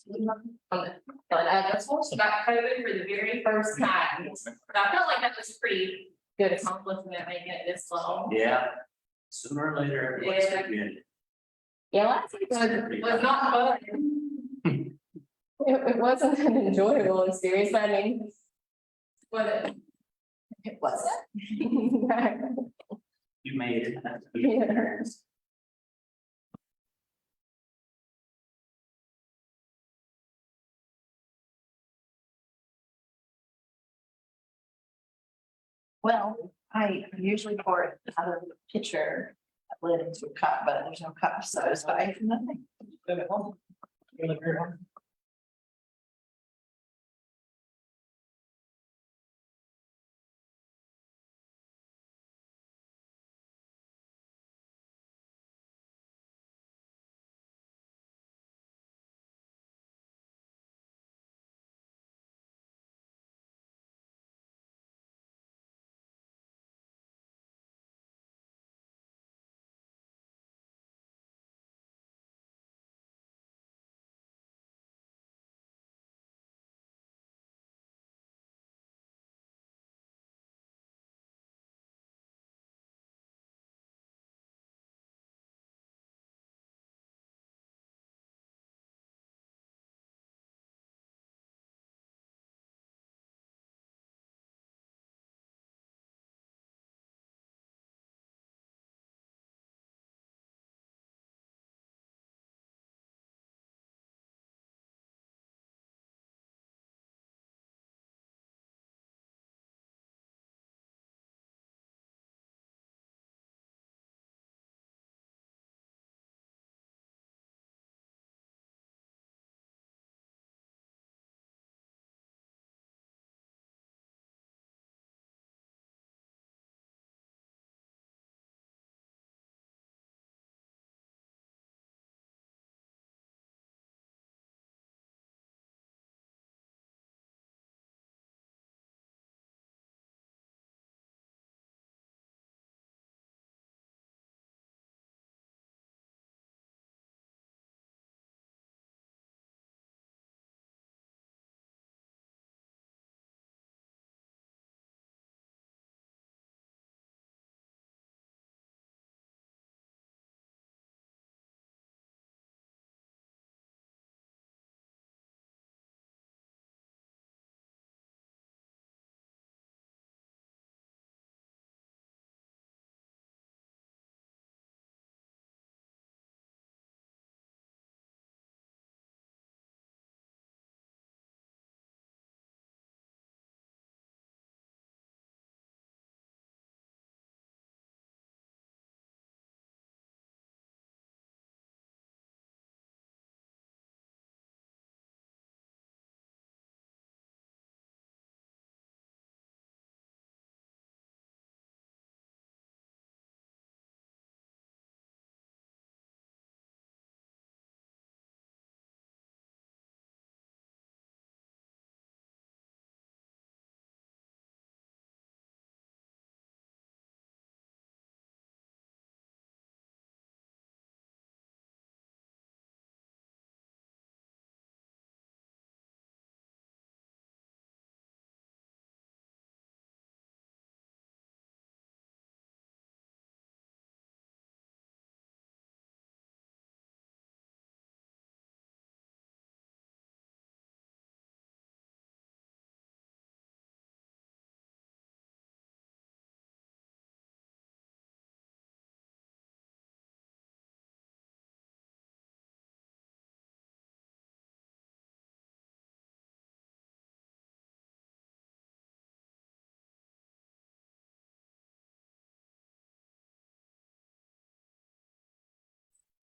The schools got COVID for the very first time. I felt like that was a pretty good accomplishment, making it this long. Yeah. Sooner or later, everyone's Yeah. community. Yeah, last week was not fun. It wasn't an enjoyable experience, but I mean. But It wasn't. You made it. Yeah. Well, I usually pour it out of the pitcher, I put it into a cup, but there's no cup, so I just buy nothing. Live at home. You live here at home.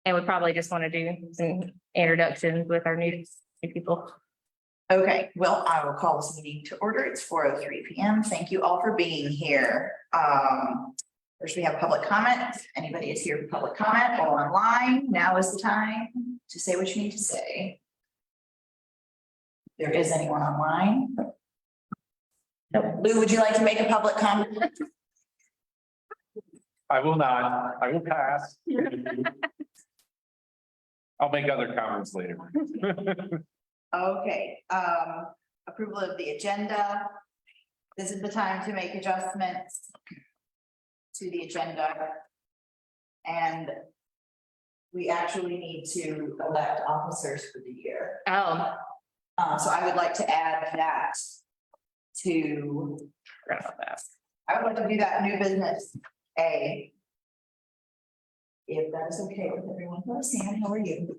And we probably just want to do some introductions with our new people. Okay, well, I will call this meeting to order. It's 4:03 PM. Thank you all for being here. First, we have public comment. If anybody is here for public comment or online, now is the time to say what you need to say. If there is anyone online. Lou, would you like to make a public comment? I will not, I will pass. I'll make other comments later. Okay, approval of the agenda. This is the time to make adjustments to the agenda. And we actually need to elect officers for the year. Oh, So I would like to add that to, forgot about that. I would like to do that new business A. If that is okay with everyone. Hello, Sam, how are you?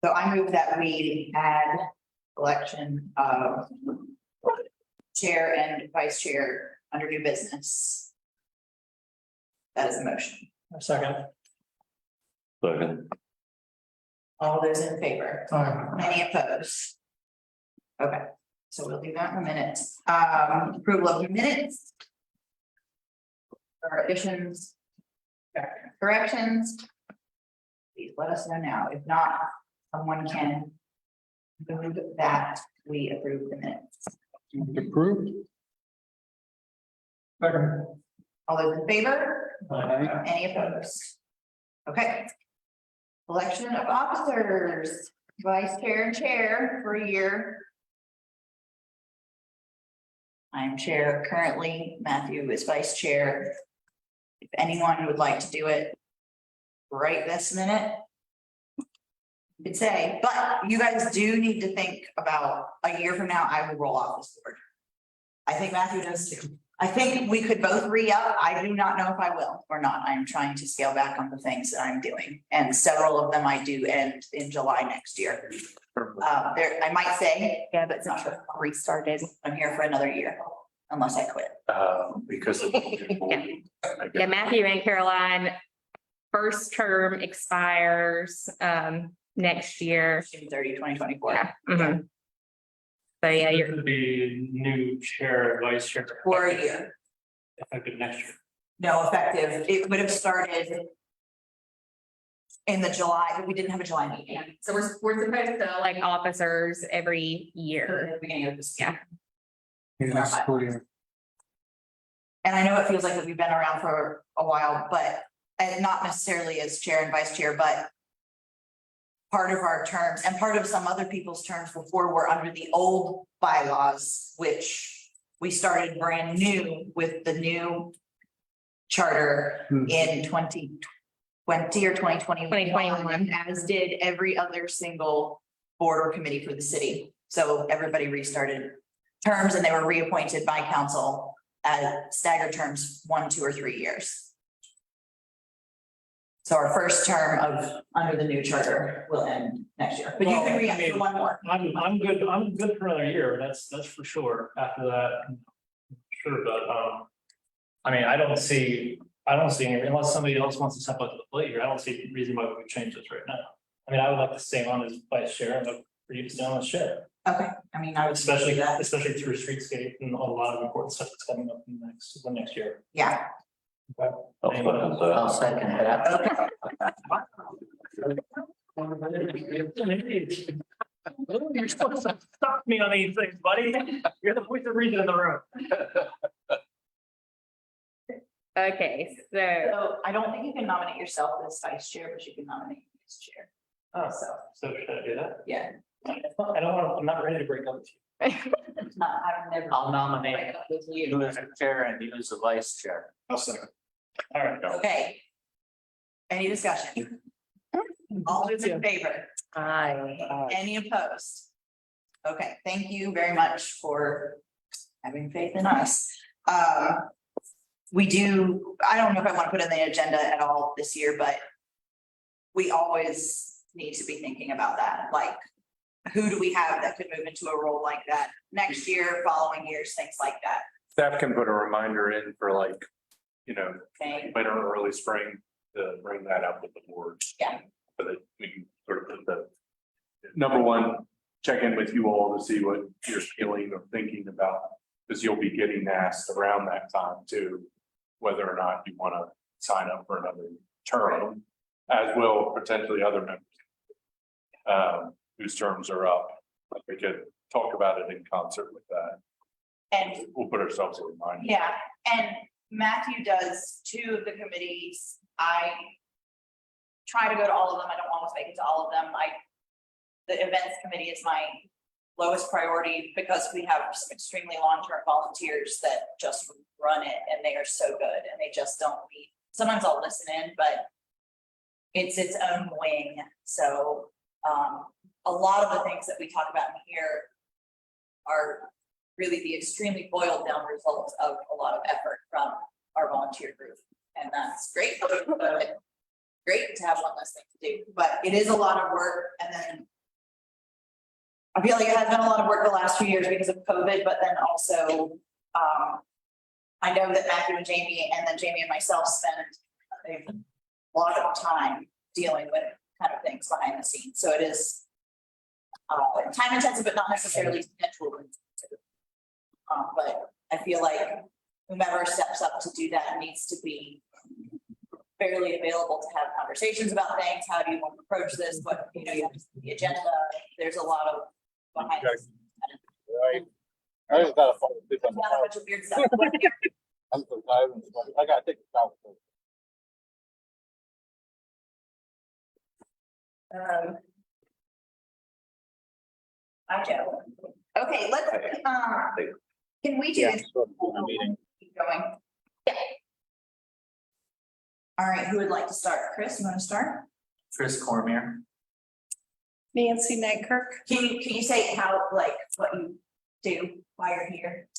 So I move that we add election of chair and vice chair under new business. That is a motion. A second. Second. All those in favor? Aye. Any opposed? Okay, so we'll do that in a minute. Approval of the minutes. Or additions. Corrections. Please let us know now. If not, someone can move that we approve the minutes. Approved. Second. All those in favor? Aye. Any opposed? Okay. Election of officers, vice chair and chair for a year. I'm chair currently, Matthew is vice chair. If anyone would like to do it right this minute, you could say, but you guys do need to think about a year from now, I will roll off this board. I think Matthew does too. I think we could both re-up. I do not know if I will or not. I'm trying to scale back on the things that I'm doing. And several of them I do end in July next year. There, I might say, Yeah, but it's not not sure. restarted. I'm here for another year, unless I quit. Because of. Yeah, Matthew and Caroline, first term expires next year. June 30, 2024. Yeah. Mhm. So yeah, You're you're, gonna be new chair, vice chair. For a year. Effective next year. No, effective. It would have started in the July, but we didn't have a July meeting. so we're supposed to elect officers every year. At the beginning of this. Yeah. And I know it feels like that we've been around for a while, but, and not necessarily as chair and vice chair, but part of our terms and part of some other people's terms before were under the old bylaws, which we started brand new with the new charter in 2020 or 2021. 2021. As did every other single board or committee for the city. So everybody restarted terms and they were reappointed by council at staggered terms, 1, 2, or 3 years. So our first term of under the new charter will end next year, but you can re-up for one more. I'm good for another year, that's for sure. After that, sure, but, I mean, I don't see any, unless somebody else wants to step up to the plate here, I don't see a reason why we would change this right now. I mean, I would like to stay on as vice chair and for you to stay on as chair, Okay, I mean, I would especially do that. through streetscape and a lot of important stuff that's coming up in the next year. Yeah, I'll second that. You're supposed to stop me on these things, buddy. You're the voice of reason in the room. Okay, so so I don't think you can nominate yourself as vice chair, but you can nominate me as chair. Oh, So, so should I do that? yeah, I don't want, I'm not ready to break up with you. it's not, I've never. I'll nominate break up with you you. as the chair and you as the vice chair. I'll second. All right. Okay. Any discussion? All those in favor? Any opposed? Okay, thank you very much for having faith in us. We do, I don't know if I want to put in the agenda at all this year, but we always need to be thinking about that, like, who do we have that could move into a role like that next year, following years, things like that, Staff can put a reminder in for like, okay? later or early spring to bring that up with the board. Yeah. So that we can sort of put the, number one, check in with you all to see what you're feeling or thinking about. Because you'll be getting asked around that time too, whether or not you want to sign up for another term, as will potentially other members. Whose terms are up, we could talk about it in concert with that. And We'll put ourselves a reminder. yeah, and Matthew does 2 of the committees. I try to go to all of them. I don't always make it to all of them. The events committee is my lowest priority because we have some extremely long-term volunteers that just run it and they are so good and they just don't leave. Sometimes I'll listen in, but it's its own wing. So a lot of the things that we talk about in here are really the extremely boiled down results of a lot of effort from our volunteer group. And that's great. Great to have one less thing to do, but it is a lot of work. And then I feel like it has been a lot of work the last few years because of COVID, but then also I know that Matthew and Jamie and then Jamie and myself spend a lot of time dealing with kind of things behind the scenes. So it is time intensive, but not necessarily schedule intensive. But I feel like whomever steps up to do that needs to be fairly available to have conversations about things. How do you want to approach this? What, you have the agenda. There's a lot of behind the scenes. Right. I just gotta follow this on the Not a bunch of weird stuff. I gotta take the out. I know. Okay, let's, can we do Yeah. this? Meeting. Keep going. Yeah. All right, who would like to start? Chris, you want to start? Chris Cormier. Nancy Nightcirk. Can you say how, like, what you do while you're here?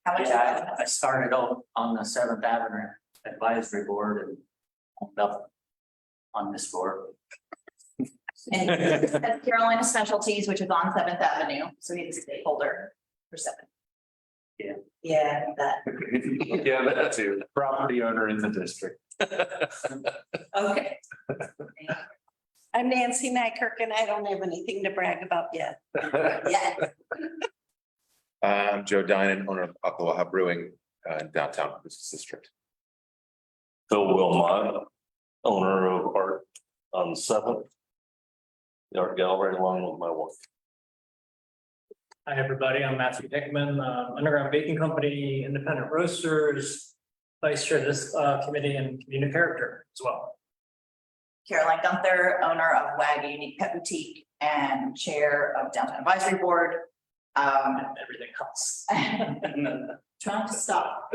How much? Yeah, I started out on the Seventh Avenue Advisory Board and ended up on this board. And that's Carolina Specialties, which is on Seventh Avenue, so he's a stakeholder for Seventh. Yeah. Yeah, that, Yeah, that too. Property owner in the district. okay. I'm Nancy Nightcirk and I don't have anything to brag about yet. Yeah, I'm Joe Dinan, owner of Akawaha Brewing in downtown Business District. Phil Wilmot, owner of Art on Seventh. The art gallery along with my wife. Hi, everybody. I'm Matthew Hickman, Underground Baking Company, Independent Roasters, Vice Chair of this committee and community character as well. Caroline Gunther, owner of WAG Unique Pet Boutique and Chair of Downtown Advisory Board. And everything else. Trying to stop.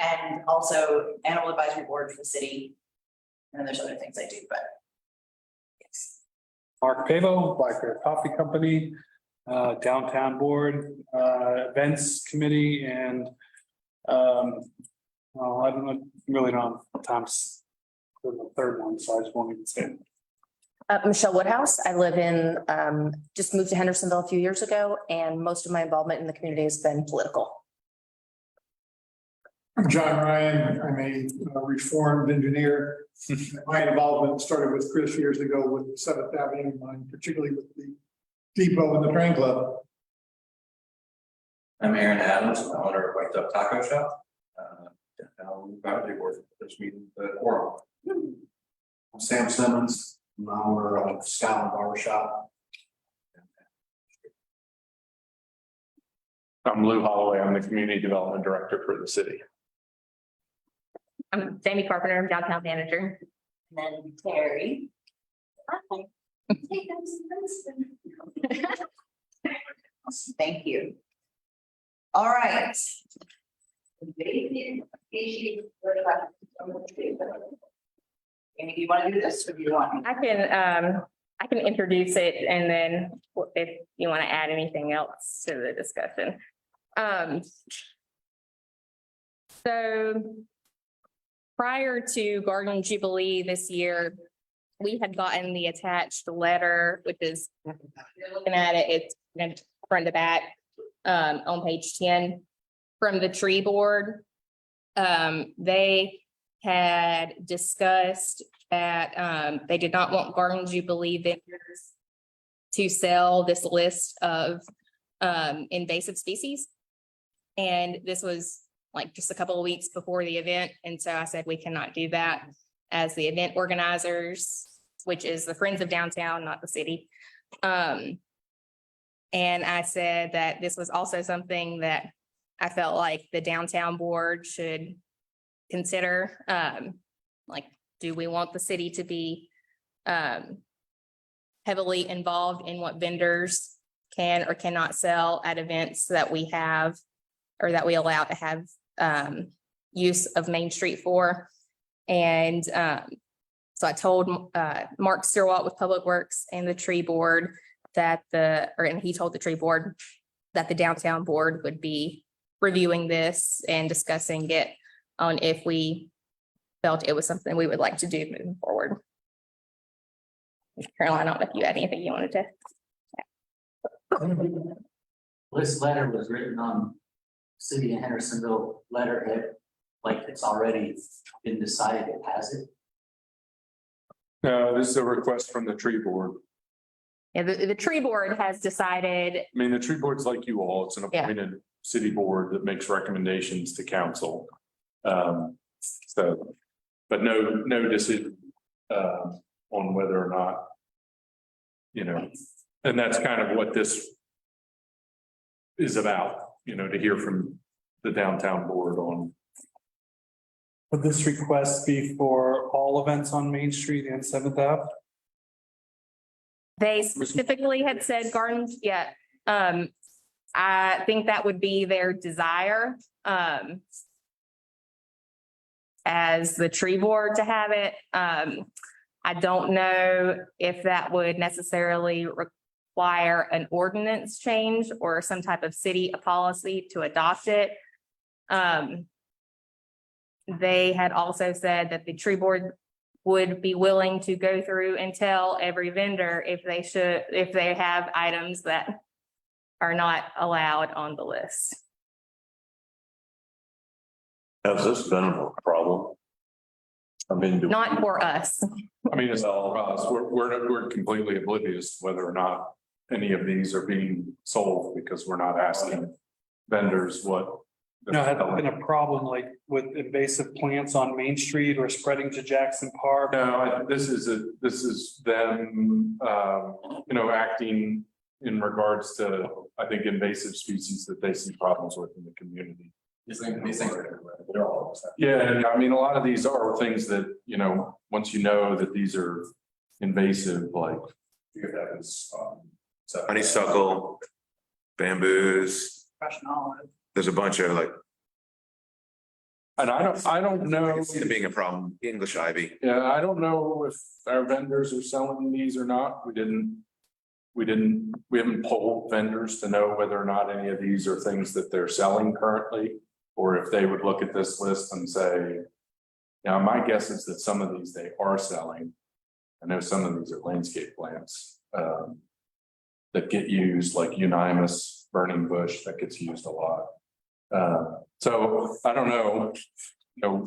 And also Animal Advisory Board for the city. And then there's other things I do, but. Yes. Mark Pavo, Black Bear Coffee Company, Downtown Board, Events Committee, and well, I don't know, really don't have times for the third one, so I just won't even say it. Michelle Woodhouse. I live in, just moved to Hendersonville a few years ago, and most of my involvement in the community has been political. I'm John Ryan. I'm a reformed engineer. My involvement started with Chris years ago with Seventh Avenue, and particularly with the depot and the train club. I'm Aaron Adams, owner of White Duck Taco Shop. Advisory board for this meeting, the quorum. I'm Sam Simmons, I'm the owner of Scotland Barber Shop. I'm Lou Holloway. I'm the community development director for the city. I'm Jamie Carpenter, I'm downtown manager. And then Terry. Hi. Thank you. All right. Amy, do you want to do this or do you want? I can introduce it and then if you want to add anything else to the discussion. So prior to Garden Jubilee this year, we had gotten the attached letter, which is, you're looking at it, it's front to back, on page 10 from the tree board. They had discussed that, they did not want Garden Jubilee vendors to sell this list of, invasive species. And this was like just a couple of weeks before the event. And so I said, we cannot do that as the event organizers, which is the Friends of Downtown, not the city. And I said that this was also something that I felt like the downtown board should consider, like do we want the city to be heavily involved in what vendors can or cannot sell at events that we have or that we allow to have use of Main Street for? And so I told Mark Stierwalt with Public Works and the tree board and he told the tree board that the downtown board would be reviewing this and discussing it on if we felt it was something we would like to do moving forward. Caroline, I don't know if you had anything you wanted to. This letter was written on city of Hendersonville letterhead, like it's already been decided, it has it. No, this is a request from the tree board. Yeah, the tree board has decided, I mean, the tree board's like you all, it's an Yeah. appointed city board that makes recommendations to council. So, but no decision on whether or not, and that's kind of what this is about, to hear from the downtown board on. Would this request be for all events on Main Street and Seventh Ave? they specifically had said gardens, yeah. I think that would be their desire. As the tree board to have it. I don't know if that would necessarily require an ordinance change or some type of city policy to adopt it. They had also said that the tree board would be willing to go through and tell every vendor if they have items that are not allowed on the list. Has this been a problem? I mean, Not for us. I mean, it's all for us. We're completely oblivious to whether or not any of these are being sold because we're not asking vendors what. No, has there been a problem like with invasive plants on Main Street or spreading to Jackson Park? No, this is them, acting in regards to, I think, invasive species that they see problems with in the community. These things are everywhere. They're all over. Yeah, and I mean, a lot of these are things that, once you know that these are invasive, like. That is, Honeysuckle, bamboos, Russian olive. there's a bunch of And I don't I know, can see it being a problem, English ivy. yeah, I don't know if our vendors are selling these or not. We haven't polled vendors to know whether or not any of these are things that they're selling currently. Or if they would look at this list and say, now my guess is that some of these they are selling. I know some of these are landscape plants that get used, like Unimus, burning bush, that gets used a lot. So I don't know,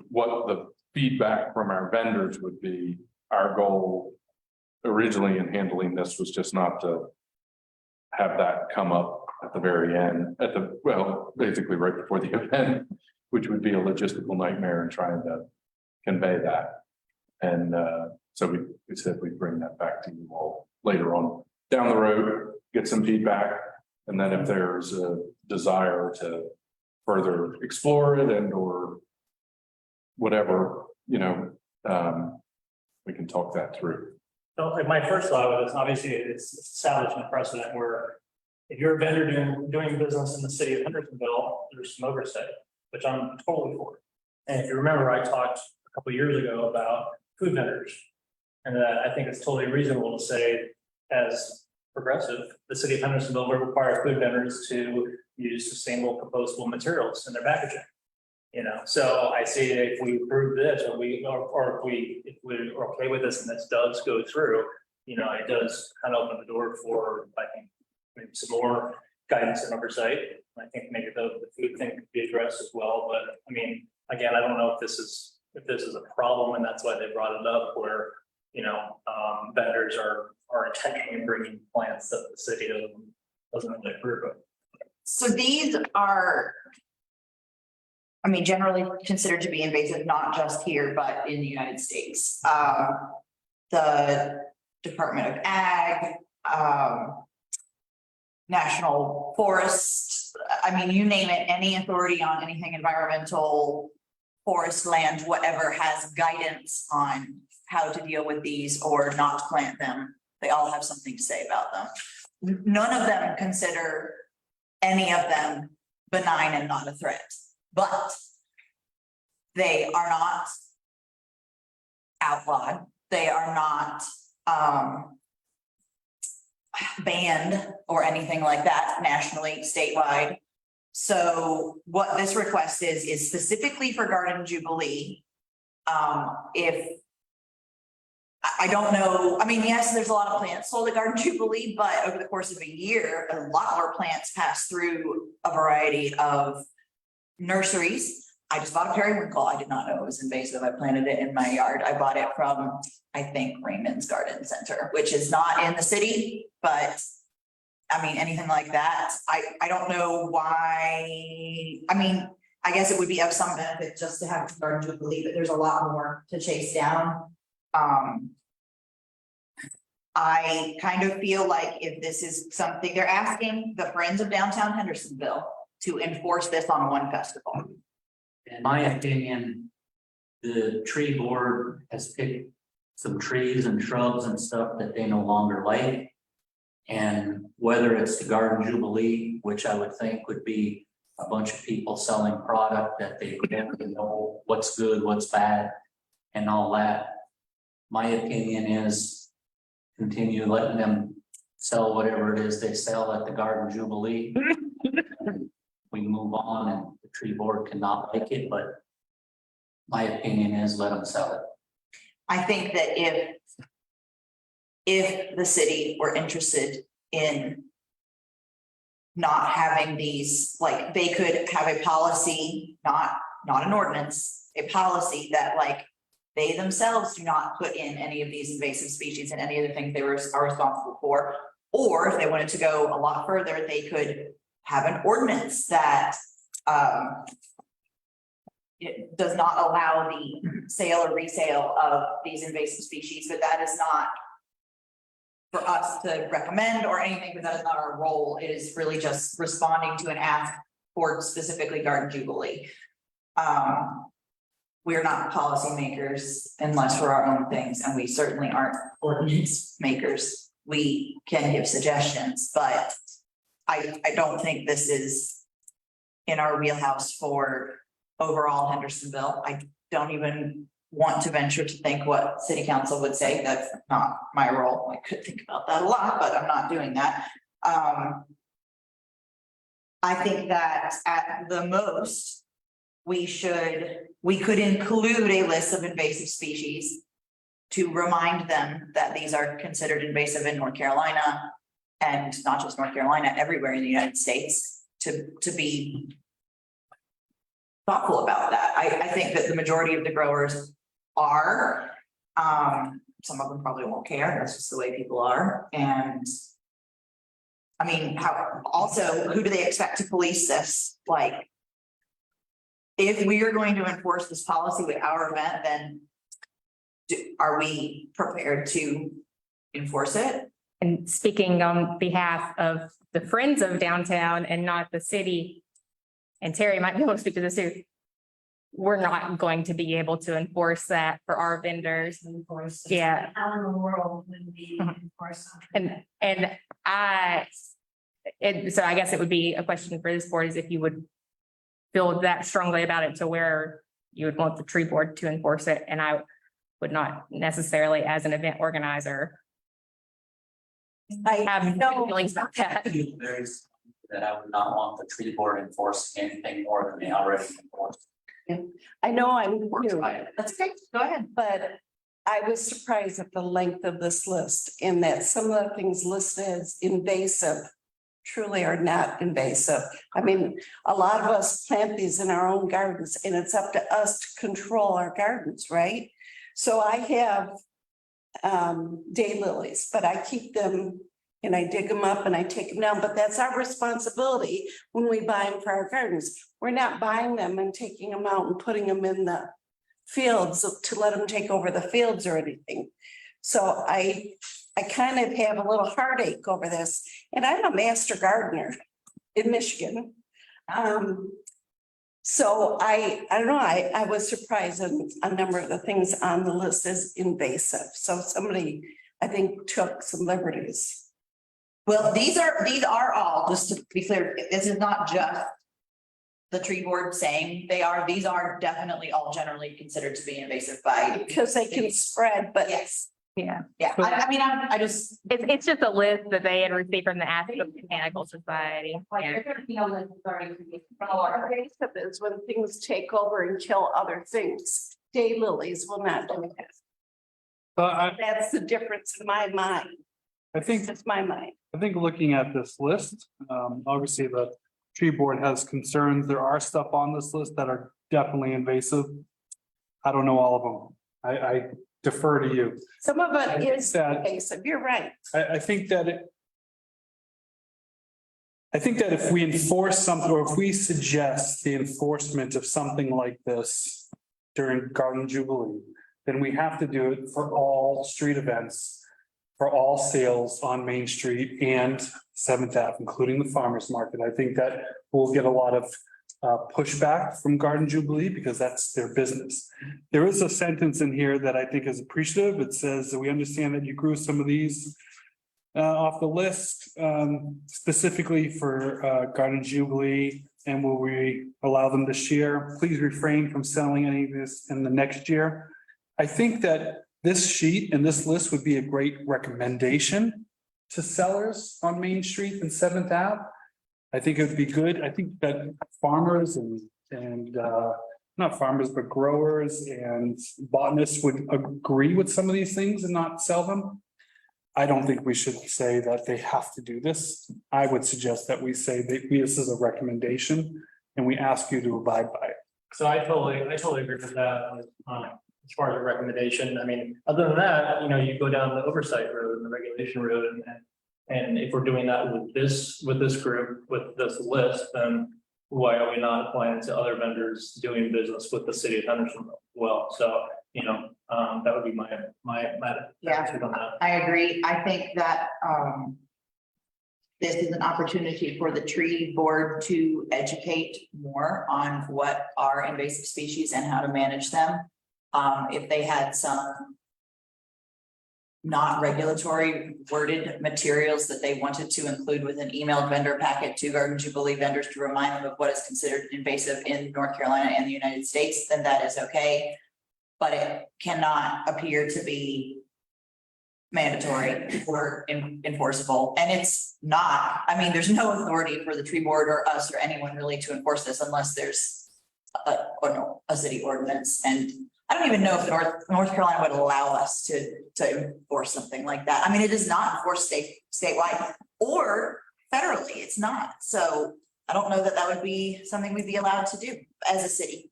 what the feedback from our vendors would be. Our goal originally in handling this was just not to have that come up at the very end, basically right before the event, which would be a logistical nightmare in trying to convey that. And so we said we'd bring that back to you all later on down the road, get some feedback. And then if there's a desire to further explore it and or whatever, we can talk that through. So like my first thought was, obviously, it's establishing a precedent where if you're a vendor doing business in the city of Hendersonville, there's some oversight, which I'm totally for. And if you remember, I talked a couple of years ago about food vendors. And that I think it's totally reasonable to say, as progressive, the city of Hendersonville will require food vendors to use sustainable compostable materials in their packaging. So I see that if we approve this, or if we're okay with this and this does go through, it does kind of open the door for, I think, maybe some more guidance and oversight. I think maybe the food thing could be addressed as well, but I mean, again, I don't know if this is a problem and that's why they brought it up where, vendors are intentionally bringing plants that the city doesn't really approve of. So these are, generally considered to be invasive, not just here, but in the United States. The Department of Ag, National Forest, you name it, any authority on anything environmental, forest land, whatever, has guidance on how to deal with these or not to plant them. They all have something to say about them. None of them consider any of them benign and not a threat, but they are not outlawed. They are not banned or anything like that nationally, statewide. So what this request is specifically for Garden Jubilee. If I don't know, I mean, yes, there's a lot of plants sold at Garden Jubilee, but over the course of a year, a lot more plants pass through a variety of nurseries. I just bought a periwinkle. I did not know it was invasive. I planted it in my yard. I bought it from, I think, Raymond's Garden Center, which is not in the city, but I mean, anything like that. I don't know why. I mean, I guess it would be of some benefit just to have Garden Jubilee, but there's a lot more to chase down. I kind of feel like if this is something they're asking the Friends of Downtown Hendersonville to enforce this on one festival. In my opinion, the tree board has picked some trees and shrubs and stuff that they no longer like. And whether it's the Garden Jubilee, which I would think would be a bunch of people selling product that they don't know what's good, what's bad, and all that. My opinion is continue letting them sell whatever it is they sell at the Garden Jubilee. We move on and the tree board cannot like it, but my opinion is let them sell it. I think that if the city were interested in not having these, like, they could have a policy, not an ordinance, a policy that, like, they themselves do not put in any of these invasive species and any of the things they are responsible for. Or if they wanted to go a lot further, they could have an ordinance that it does not allow the sale or resale of these invasive species, but that is not for us to recommend or anything, because that is not our role. It is really just responding to an ask for specifically Garden Jubilee. We're not policymakers unless for our own things, and we certainly aren't ordinance makers. We can give suggestions, but I don't think this is in our wheelhouse for overall Hendersonville. I don't even want to venture to think what city council would say. That's not my role. I could think about that a lot, but I'm not doing that. I think that at the most, we could include a list of invasive species to remind them that these are considered invasive in North Carolina, and not just North Carolina, everywhere in the United States, to be thoughtful about that. I think that the majority of the growers are, some of them probably won't care. That's just the way people are. And I mean, who do they expect to police this? Like, if we are going to enforce this policy with our event, then are we prepared to enforce it? And speaking on behalf of the Friends of Downtown and not the city, and Terry might be able to speak to this too, we're not going to be able to enforce that for our vendors. Yeah. How in the world would we enforce something? So I guess it would be a question for this board, is if you would feel that strongly about it to where you would want the tree board to enforce it. And I would not necessarily, as an event organizer, I have no feelings about that. That I would not want the tree board enforcing anything more than they already enforce. I know I'm new, That's okay. Go ahead. but I was surprised at the length of this list, in that some of the things listed as invasive truly are not invasive. I mean, a lot of us plant these in our own gardens, and it's up to us to control our gardens, right? So I have daylilies, but I keep them and I dig them up and I take them down, but that's our responsibility when we buy them for our gardens. We're not buying them and taking them out and putting them in the fields to let them take over the fields or anything. So I kind of have a little heartache over this, and I'm a master gardener in Michigan. So I don't know, I was surprised at a number of the things on the list is invasive. So somebody, I think, took some liberties. Well, these are all, just to be clear, this is not just the tree board saying these are definitely all generally considered to be invasive by. Because they can spread, but Yes, Yeah, yeah, I mean, I just. it's just a list that they had received from the Aspen Botanical Society. Yeah. invasive is when things take over and kill other things. Daylilies will not do that. But That's the difference in my mind. I think That's my mind. I think looking at this list, obviously the tree board has concerns. There are stuff on this list that are definitely invasive. I don't know all of them. I defer to you. Some of I it think is that- invasive. You're right. I think that if we enforce something, or if we suggest the enforcement of something like this during Garden Jubilee, then we have to do it for all street events, for all sales on Main Street and Seventh Ave, including the farmer's market. I think that we'll get a lot of pushback from Garden Jubilee because that's their business. There is a sentence in here that I think is appreciative. It says that we understand that you grew some of these off the list specifically for Garden Jubilee, and will we allow them this year? Please refrain from selling any of this in the next year. I think that this sheet and this list would be a great recommendation to sellers on Main Street and Seventh Ave. I think it would be good. I think that farmers and not farmers, but growers and botanists would agree with some of these things and not sell them. I don't think we should say that they have to do this. I would suggest that we say that this is a recommendation and we ask you to abide by it. So I totally agree with that, as far as a recommendation. I mean, other than that, you go down the oversight road and the regulation road, and if we're doing that with this group, with this list, then why are we not applying it to other vendors doing business with the city of Hendersonville? Well, so, that would be my attitude on that. I agree. I think that this is an opportunity for the tree board to educate more on what are invasive species and how to manage them. If they had some not regulatory worded materials that they wanted to include with an emailed vendor packet to Garden Jubilee vendors to remind them of what is considered invasive in North Carolina and the United States, then that is okay. But it cannot appear to be mandatory or enforceable. And it's not, I mean, there's no authority for the tree board or us or anyone really to enforce this unless there's a city ordinance. And I don't even know if North Carolina would allow us to enforce something like that. I mean, it is not enforced statewide or federally. It's not. So I don't know that that would be something we'd be allowed to do as a city.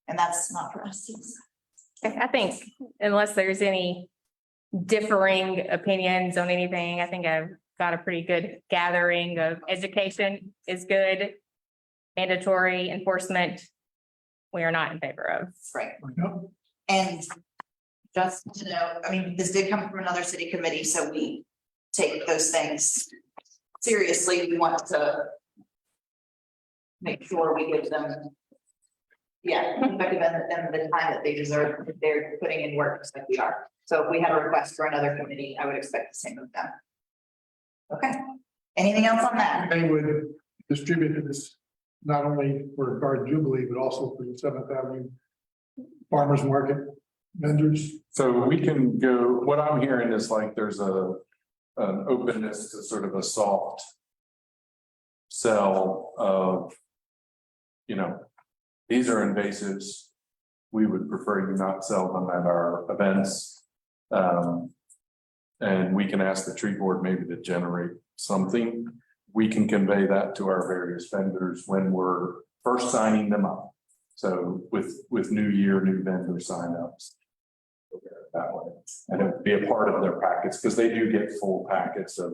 And that's not for us to decide. I think unless there's any differing opinions on anything, I think I've got a pretty good gathering of education is good. Mandatory enforcement, we are not in favor of. Right. And just to know, I mean, this did come from another city committee, so we take those things seriously. We want to make sure we give them effective and the time that they deserve. They're putting in work just like we are. So if we had a request for another committee, I would expect the same of them. Okay, anything else on that? They would distribute this not only for Garden Jubilee, but also for the Seventh Avenue Farmers Market vendors. So we can go, what I'm hearing is like there's an openness to sort of a soft sell of, these are invasives. We would prefer you not sell them at our events. And we can ask the tree board maybe to generate something. We can convey that to our various vendors when we're first signing them up. So with new year, new vendor signups. That way, and it would be a part of their packets because they do get full packets of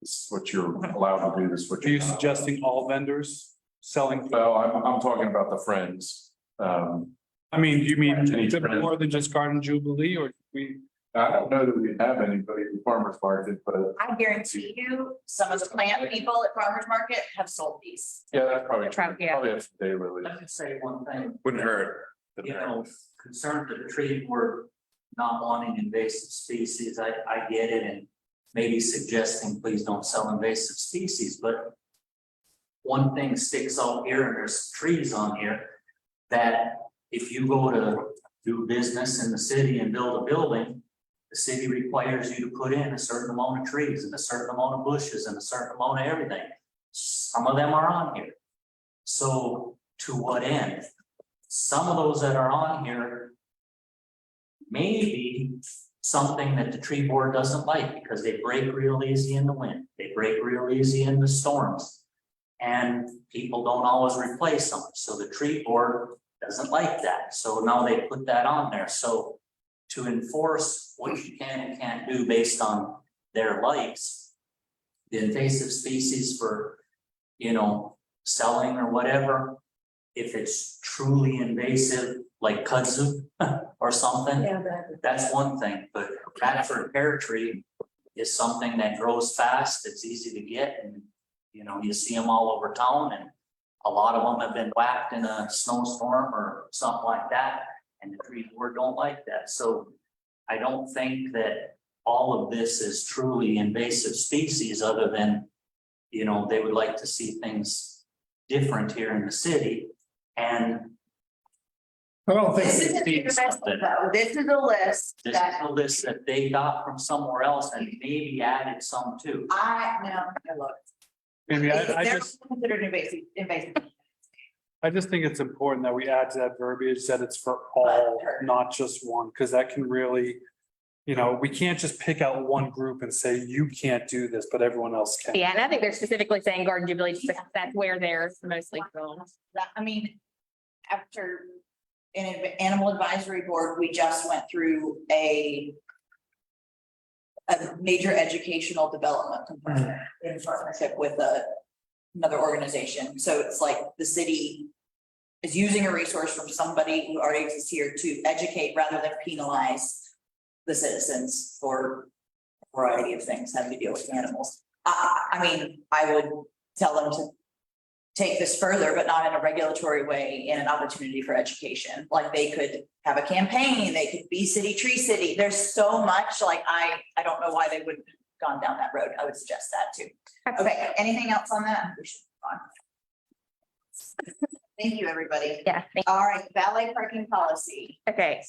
this is what you're allowed to do, this is what Are you you're not. suggesting all vendors selling? Well, I'm talking about the friends. I mean, do you mean Any is it trend? more than just Garden Jubilee, or we I don't know that we have anybody in the farmer's market, but I guarantee you, some of the plant people at farmer's market have sold these. yeah, that's probably, Yeah. probably have some day release. Let me say one thing, Wouldn't hurt. you know, concerned to the tree board not wanting invasive species, I get it, and maybe suggesting please don't sell invasive species, but one thing sticks out here, and there's trees on here, that if you go to do business in the city and build a building, the city requires you to put in a certain amount of trees and a certain amount of bushes and a certain amount of everything. Some of them are on here. So to what end? Some of those that are on here may be something that the tree board doesn't like because they break real easy in the wind. They break real easy in the storms. And people don't always replace them. So the tree board doesn't like that. So now they put that on there. So to enforce what you can and can't do based on their likes, the invasive species for, you know, selling or whatever, if it's truly invasive, like kudzu or something, that's one thing. But Radford pear tree is something that grows fast, it's easy to get, and you know, you see them all over town, and a lot of them have been whacked in a snowstorm or something like that, and the tree board don't like that. So I don't think that all of this is truly invasive species, other than, you know, they would like to see things different here in the city. And I don't This think, isn't the list, though. This is a list this is that a list that they got from somewhere else and maybe added some too. no, look. Maybe I They're just, considered invasive. I just think it's important that we add to that verbiage that it's for all, not just one, because that can really, you know, we can't just pick out one group and say, you can't do this, but everyone else can. Yeah, and I think they're specifically saying Garden Jubilee, just because that's where they're mostly from. I mean, after in an animal advisory board, we just went through a major educational development component in partnership with another organization. So it's like the city is using a resource from somebody who already exists here to educate rather than penalize the citizens for a variety of things having to deal with animals. I mean, I would tell them to take this further, but not in a regulatory way, in an opportunity for education. Like they could have a campaign, they could be city tree city. There's so much, like I don't know why they wouldn't have gone down that road. I would suggest that too. Okay, anything else on that? We should move on. Thank you, everybody. Yeah. All right, valet parking policy. Okay.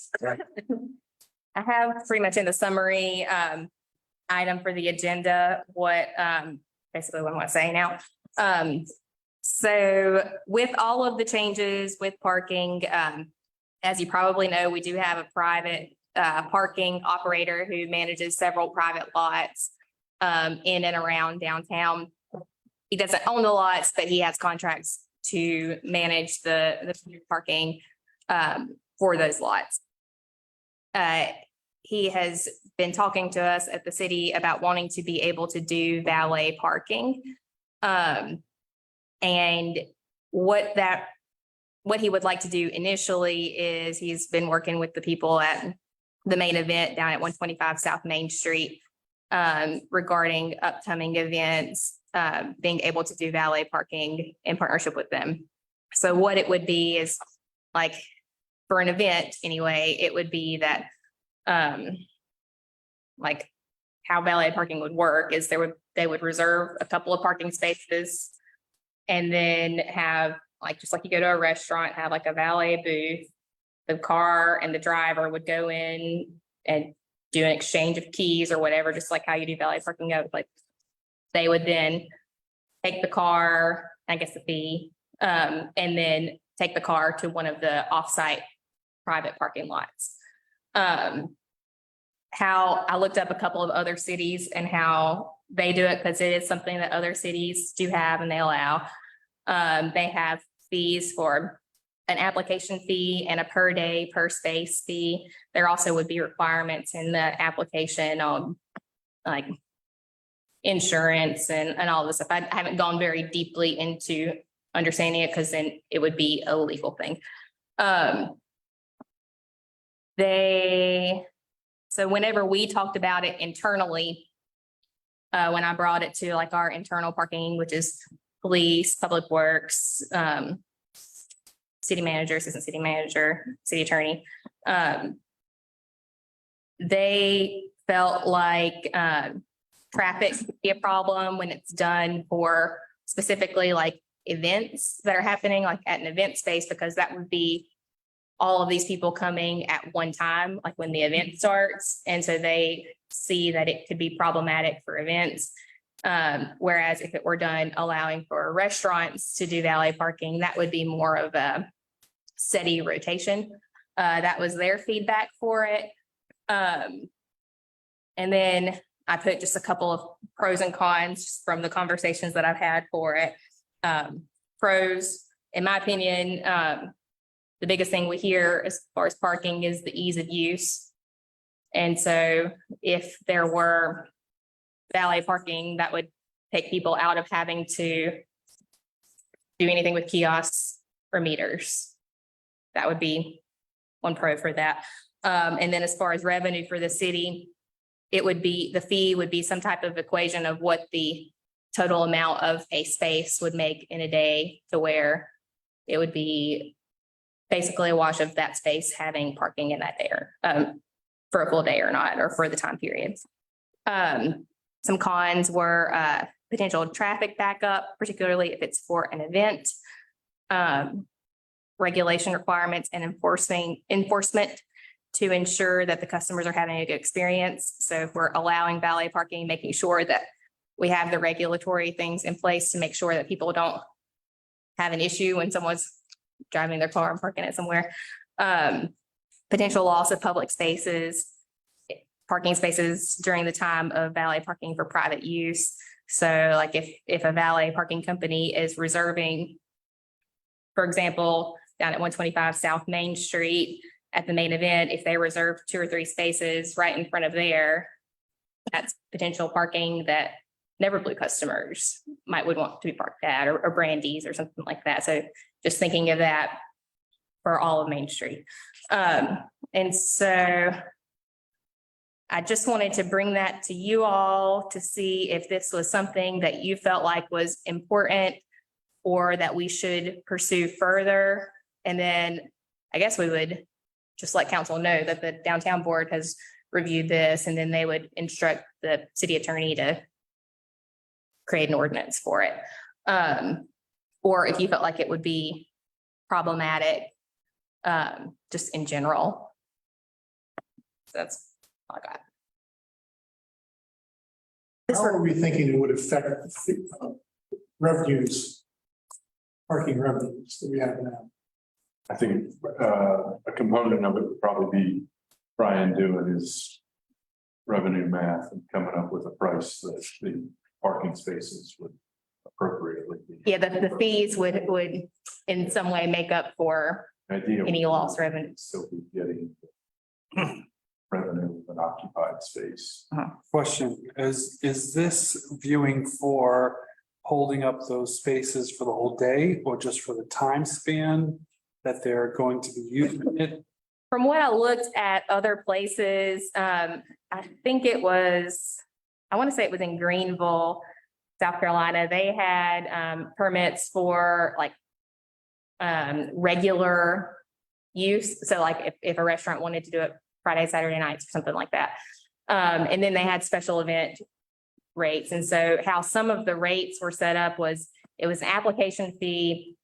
I have pretty much in the summary item for the agenda, what basically what I want to say now. So with all of the changes with parking, as you probably know, we do have a private parking operator who manages several private lots in and around downtown. He doesn't own the lots, but he has contracts to manage the parking for those lots. He has been talking to us at the city about wanting to be able to do valet parking. And what he would like to do initially is he's been working with the people at the main event down at 125 South Main Street regarding upcoming events, being able to do valet parking in partnership with them. So what it would be is like for an event anyway, it would be that like how valet parking would work is they would reserve a couple of parking spaces and then have like, just like you go to a restaurant, have like a valet booth. The car and the driver would go in and do an exchange of keys or whatever, just like how you do valet parking. Like they would then take the car, I guess the fee, and then take the car to one of the offsite private parking lots. How I looked up a couple of other cities and how they do it, because it is something that other cities do have and they allow. They have fees for an application fee and a per day, per space fee. There also would be requirements in the application on like insurance and all this stuff. I haven't gone very deeply into understanding it because then it would be a legal thing. So whenever we talked about it internally, when I brought it to like our internal parking, which is police, public works, city manager, assistant city manager, city attorney, they felt like, traffic could be a problem when it's done for specifically like events that are happening like at an event space, because that would be all of these people coming at one time, like when the event starts. And so they see that it could be problematic for events. Whereas if it were done allowing for restaurants to do valet parking, that would be more of a steady rotation. That was their feedback for it. And then I put just a couple of pros and cons from the conversations that I've had for it. Pros, in my opinion, the biggest thing we hear as far as parking is the ease of use. And so if there were valet parking, that would take people out of having to do anything with kiosks or meters. That would be one pro for that. And then as far as revenue for the city, it would be, the fee would be some type of equation of what the total amount of a space would make in a day, to where it would be basically a wash of that space having parking in that day, or for a full day or not, or for the time periods. Some cons were potential traffic backup, particularly if it's for an event. Regulation requirements and enforcement to ensure that the customers are having a good experience. So if we're allowing valet parking, making sure that we have the regulatory things in place to make sure that people don't have an issue when someone's driving their car and parking it somewhere. Potential loss of public spaces, parking spaces during the time of valet parking for private use. So like if a valet parking company is reserving, for example, down at 125 South Main Street at the main event, if they reserve 2 or 3 spaces right in front of there, that's potential parking that Never Blue customers would want to be parked at, or Brandy's or something like that. So just thinking of that for all of Main Street. And so I just wanted to bring that to you all to see if this was something that you felt like was important or that we should pursue further. And then I guess we would just let council know that the downtown board has reviewed this, and then they would instruct the city attorney to create an ordinance for it. Or if you felt like it would be problematic, just in general. So that's all I got. How are we thinking it would affect revenues, parking revenues that we have now? I think a component of it would probably be Brian doing his revenue math and coming up with a price that the parking spaces would appropriately be. Yeah, the fees would in some way make up for Idea any lost revenue. Still be getting revenue with an occupied space. Question, is this viewing for holding up those spaces for the whole day or just for the time span that they're going to be using it? From what I looked at other places, I think it was, I want to say it was in Greenville, South Carolina. They had permits for like regular use. So like if a restaurant wanted to do it Friday, Saturday nights or something like that. And then they had special event rates. And so how some of the rates were set up was it was an application fee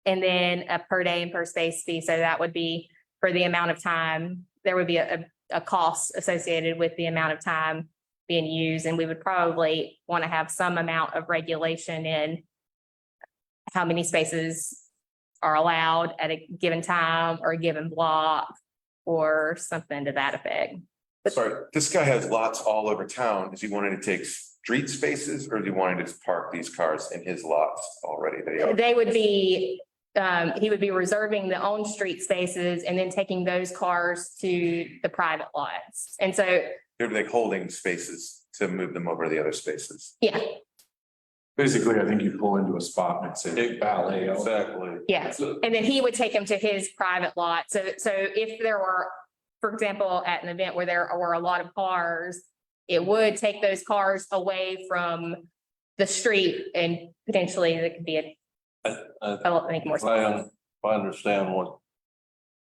and then a per day and per space fee. So that would be for the amount of time, there would be a cost associated with the amount of time being used. And we would probably want to have some amount of regulation in how many spaces are allowed at a given time or a given block or something to that effect. Sorry, this guy has lots all over town. Is he wanting to take street spaces, or is he wanting to just park these cars in his lots already? They would be, he would be reserving the own street spaces and then taking those cars to the private lots. And so, They're like holding spaces to move them over to the other spaces. yeah, Basically, I think you pull into a spot and say ballet. Exactly. yeah. And then he would take them to his private lot. So if there were, for example, at an event where there were a lot of cars, it would take those cars away from the street and potentially it could be I I'll make more If I, sense. if I understand what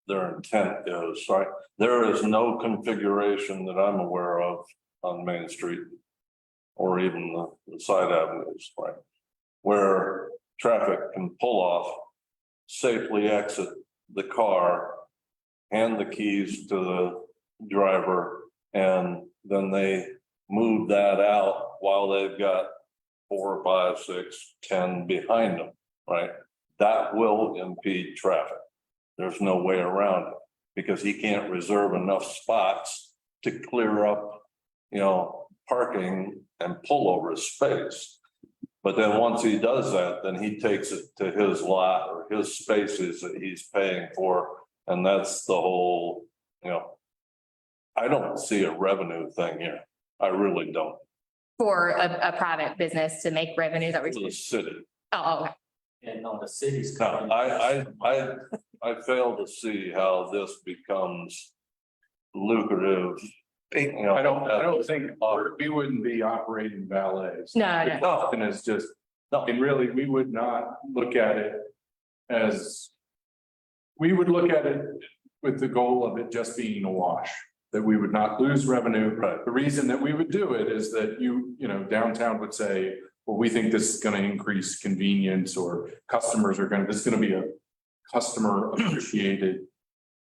their intent is, right, there is no configuration that I'm aware of on Main Street or even the side avenues, right, where traffic can pull off, safely exit the car, hand the keys to the driver, and then they move that out while they've got 4, 5, 6, 10 behind them, right? That will impede traffic. There's no way around it because he can't reserve enough spots to clear up, parking and pull over space. But then once he does that, then he takes it to his lot or his spaces that he's paying for. And that's the whole, I don't see a revenue thing here. I really don't. For a private business to make revenue that For the we. city. Oh, okay. And no, the city's. No, I fail to see how this becomes lucrative. I don't think, we wouldn't be operating valets. No, no. And it's just, No. and really, we would not look at it as. We would look at it with the goal of it just being a wash, that we would not lose revenue. Right. The reason that we would do it is that downtown would say, well, we think this is gonna increase convenience or customers are this is gonna be a customer appreciated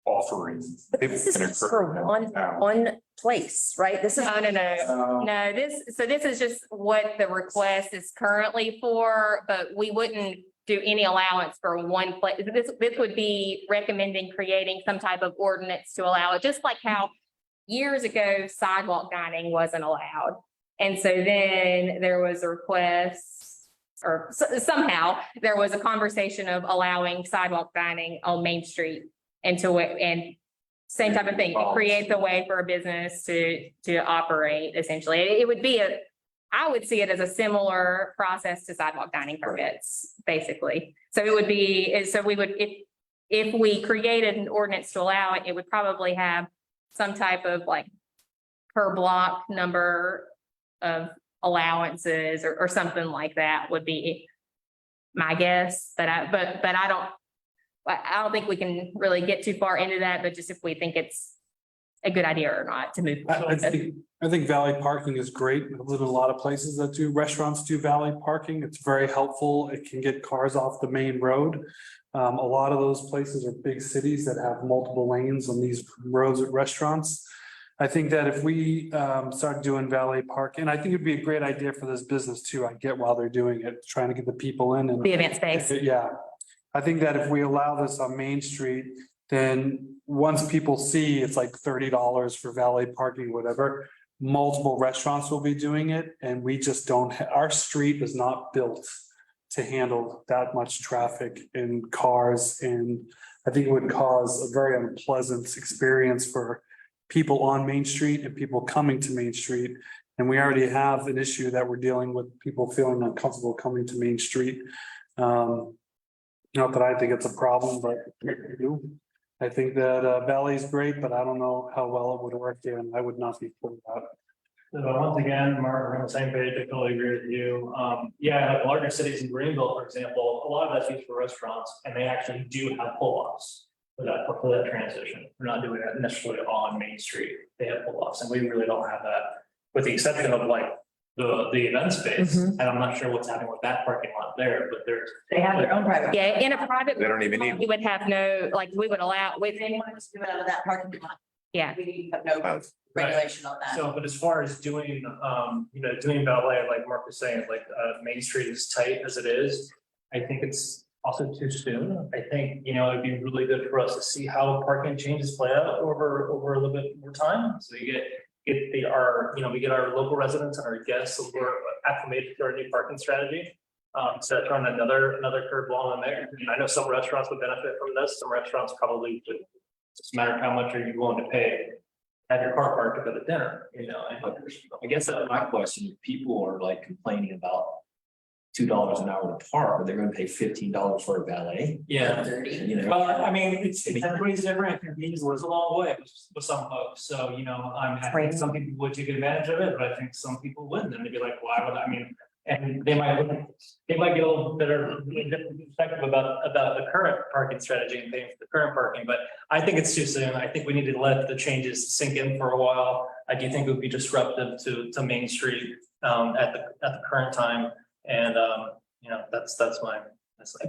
offering. This is just for one place, right? This is. Oh, no. This is just what the request is currently for, but we wouldn't do any allowance for one place. This would be recommending creating some type of ordinance to allow it, just like how years ago sidewalk dining wasn't allowed. And so then there was a request, or somehow there was a conversation of allowing sidewalk dining on Main Street and same type of thing, it creates a way for a business to operate essentially. It would be I would see it as a similar process to sidewalk dining permits, basically. So it would be, we would, if we created an ordinance to allow it, it would probably have some type of like per block number of allowances or something like that would be my guess. But I don't think we can really get too far into that, but just if we think it's a good idea or not to move. I think valet parking is great. I've lived in a lot of places that restaurants do valet parking. It's very helpful. It can get cars off the main road. A lot of those places are big cities that have multiple lanes on these roads at restaurants. I think that if we start doing valet parking, and I think it'd be a great idea for this business too. I get why they're doing it, trying to get the people in and The event space. yeah. I think that if we allow this on Main Street, then once people see it's like $30 for valet parking, whatever, multiple restaurants will be doing it. And we just don't, our street is not built to handle that much traffic and cars. And I think it would cause a very unpleasant experience for people on Main Street and people coming to Main Street. And we already have an issue that we're dealing with, people feeling uncomfortable coming to Main Street. Not that I think it's a problem, but I think that valet is great, but I don't know how well it would work there, and I would not be for that. So once again, Mark, we're on the same page. I totally agree with you. Like larger cities in Greenville, for example, a lot of that's used for restaurants and they actually do have pull-offs for that transition. We're not doing that necessarily on Main Street. They have pull-offs and we really don't have that, with the exception of like the event space. And I'm not sure what's happening with that parking lot there, but They have their own private. Yeah, in a private. They don't even need We would have no, like, we would allow, If they want to do it out of that parking lot, yeah. we have no regulation on that. so, but as far as doing, doing ballet, like Mark was saying, like, Main Street is tight as it is. I think it's also too soon. I think, it'd be really good for us to see how parking changes play out over a little bit more time. So you get we get our local residents and our guests who are acclimated to our new parking strategy. So that's on another curveball in there. And I know some restaurants would benefit from this. Some restaurants probably would. It's just a matter of how much are you willing to pay, have your car parked to go to dinner, and I guess that's my question. People are like complaining about $2 an hour to park, but they're gonna pay $15 for a valet. Yeah. Dirty. Well, I mean, everybody's different, it goes a long way with some folks, so, I think some people would take advantage of it, but I think some people wouldn't, and they'd be like, why would and they might get a little better perspective about the current parking strategy and paying for the current parking, but I think it's too soon, I think we need to let the changes sink in for a while. I do think it would be disruptive to Main Street, at the current time, and, that's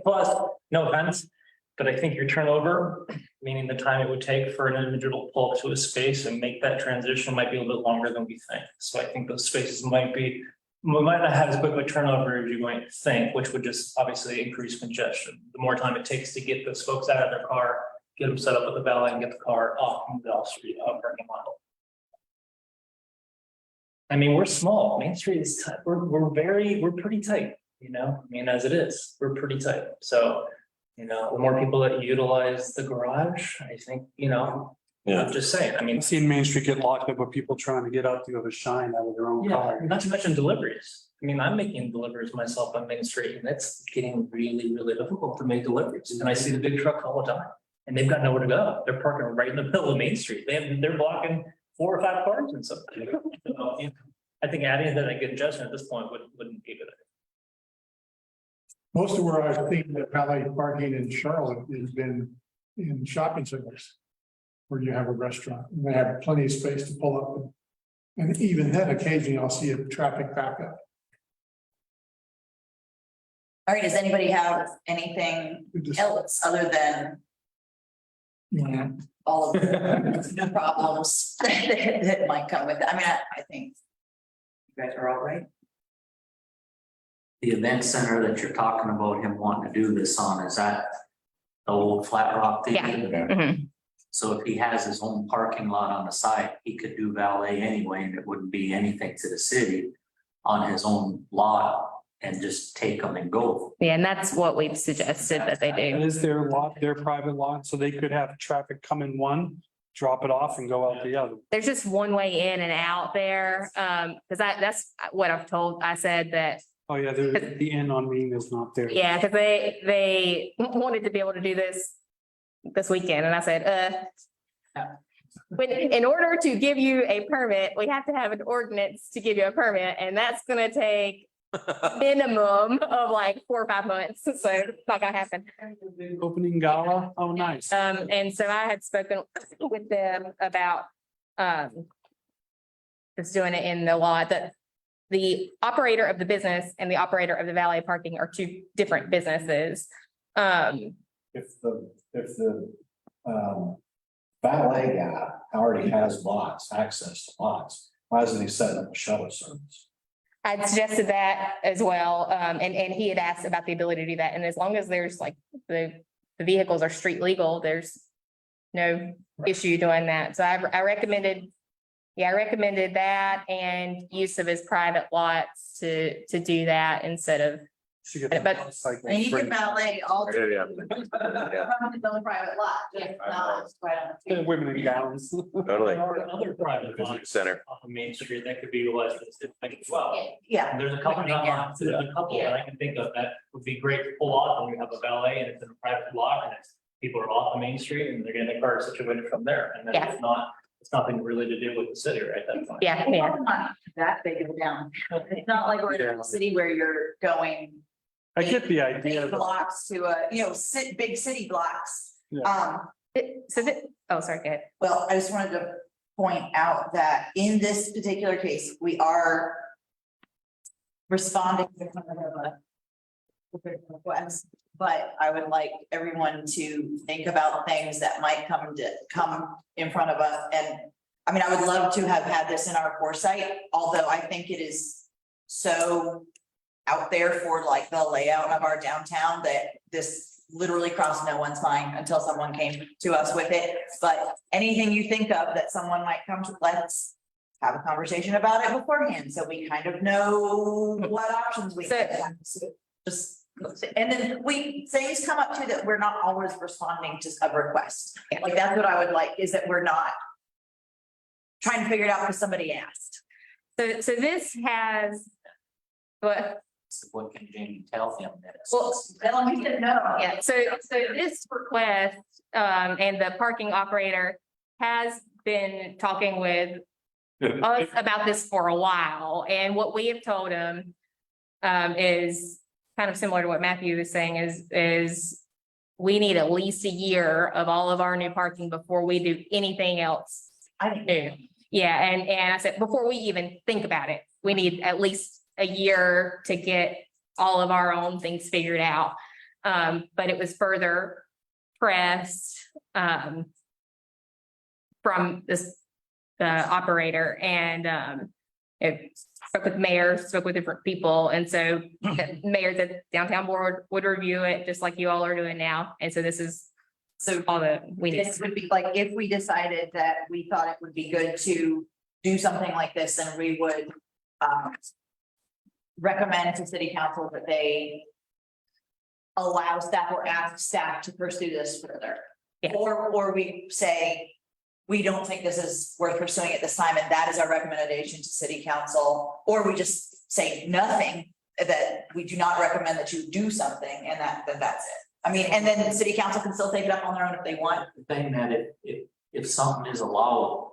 plus, no offense. But I think your turnover, meaning the time it would take for an individual to pull up to a space and make that transition might be a little bit longer than we think. So I think those spaces we might not have as quick of a turnover as you might think, which would just obviously increase congestion. The more time it takes to get those folks out of their car, get them set up with the valet and get the car off the off-street parking lot. I mean, we're small. Main Street is tight. We're pretty tight, as it is, we're pretty tight. So, the more people that utilize the garage, I think, I'm just saying, I've seen Main Street get locked up with people trying to get out to go to Shine out of their own yeah, car. not to mention deliveries. I'm making deliveries myself on Main Street and it's getting really, really difficult to make deliveries. And I see the big trucks all the time and they've got nowhere to go. They're parking right in the middle of Main Street. They're blocking 4 or 5 cars and something. I think adding that a good adjustment at this point wouldn't be good. Most of where I've seen the valet parking in Charlotte has been in shopping centers. Where you have a restaurant, and they have plenty of space to pull up. And even then, occasionally I'll see a traffic backup. All right, does anybody have anything else other than all of the problems that might come with it? I think you guys are all right. The event center that you're talking about him wanting to do this on, is that the old Flat Rock thing? Yeah. Mhm. So if he has his own parking lot on the side, he could do valet anyway, and it wouldn't be anything to the city on his own lot and just take them and go. Yeah, and that's what we've suggested that they do. It is their lot, their private lot, so they could have traffic come in one, drop it off and go out the other. There's just one way in and out there, because that's what I've told, I said that, Oh, yeah, the inn on Main is not there. yeah, because they wanted to be able to do this weekend, and I said, but in order to give you a permit, we have to have an ordinance to give you a permit, and that's gonna take minimum of like 4 or 5 months, so it's not gonna happen. Opening gala, oh, nice. And so I had spoken with them about just doing it in the lot, that the operator of the business and the operator of the valet parking are 2 different businesses. If the valet guy already has access to lots, why isn't he setting up a shuttle service? I'd suggested that as well, and he had asked about the ability to do that, and as long as there's like the vehicles are street legal, there's no issue doing that, so I recommended that and use of his private lots to do that instead of, but And you can valet all. Yeah. From his own private lot, just not right on the street. Women in gowns. Totally. There are other private Visitor lots center. off of Main Street that could be utilized for this thing as well. Yeah, And there's a couple that I can think of that would be great to pull off when you have a valet and it's in a private lot and people are off the Main Street and they're getting their car situated from there. And then Yeah. it's nothing really to do with the city right at that point. yeah. not that big of a down. It's not like we're in a city where you're going I get the idea. big blocks to big city blocks. Yeah. Sorry, go ahead. Well, I just wanted to point out that in this particular case, we are responding to kind of a request, but I would like everyone to think about things that might come in front of us. And I mean, I would love to have had this in our foresight, although I think it is so out there for like the layout of our downtown that this literally crossed no one's mind until someone came to us with it. But anything you think of that someone might come to, let's have a conversation about it beforehand, so we kind of know what options we have. So just, and then things come up too that we're not always responding to a request. Like that's what I would like, is that we're not trying to figure it out because somebody asked. So this has, but So what can Jamie tell him next? Well, Tell them we didn't know. Yeah, so this request, and the parking operator has been talking with us about this for a while, and what we have told him is kind of similar to what Matthew was saying, is we need at least a year of all of our new parking before we do anything else I think. new. Yeah, and I said, before we even think about it, we need at least a year to get all of our own things figured out. But it was further pressed from the operator, and it spoke with mayors, spoke with different people, and so the mayor, the downtown board would review it just like you all are doing now, and so this is all that we need. This would be like, if we decided that we thought it would be good to do something like this, then we would recommend to city council that they allow staff or ask staff to pursue this further. Yeah. Or we say, we don't think this is worth pursuing at this time, and that is our recommendation to city council, or we just say nothing, that we do not recommend that you do something, and that's it. I mean, and then the city council can still take it up on their own if they want. The thing that if something is allowed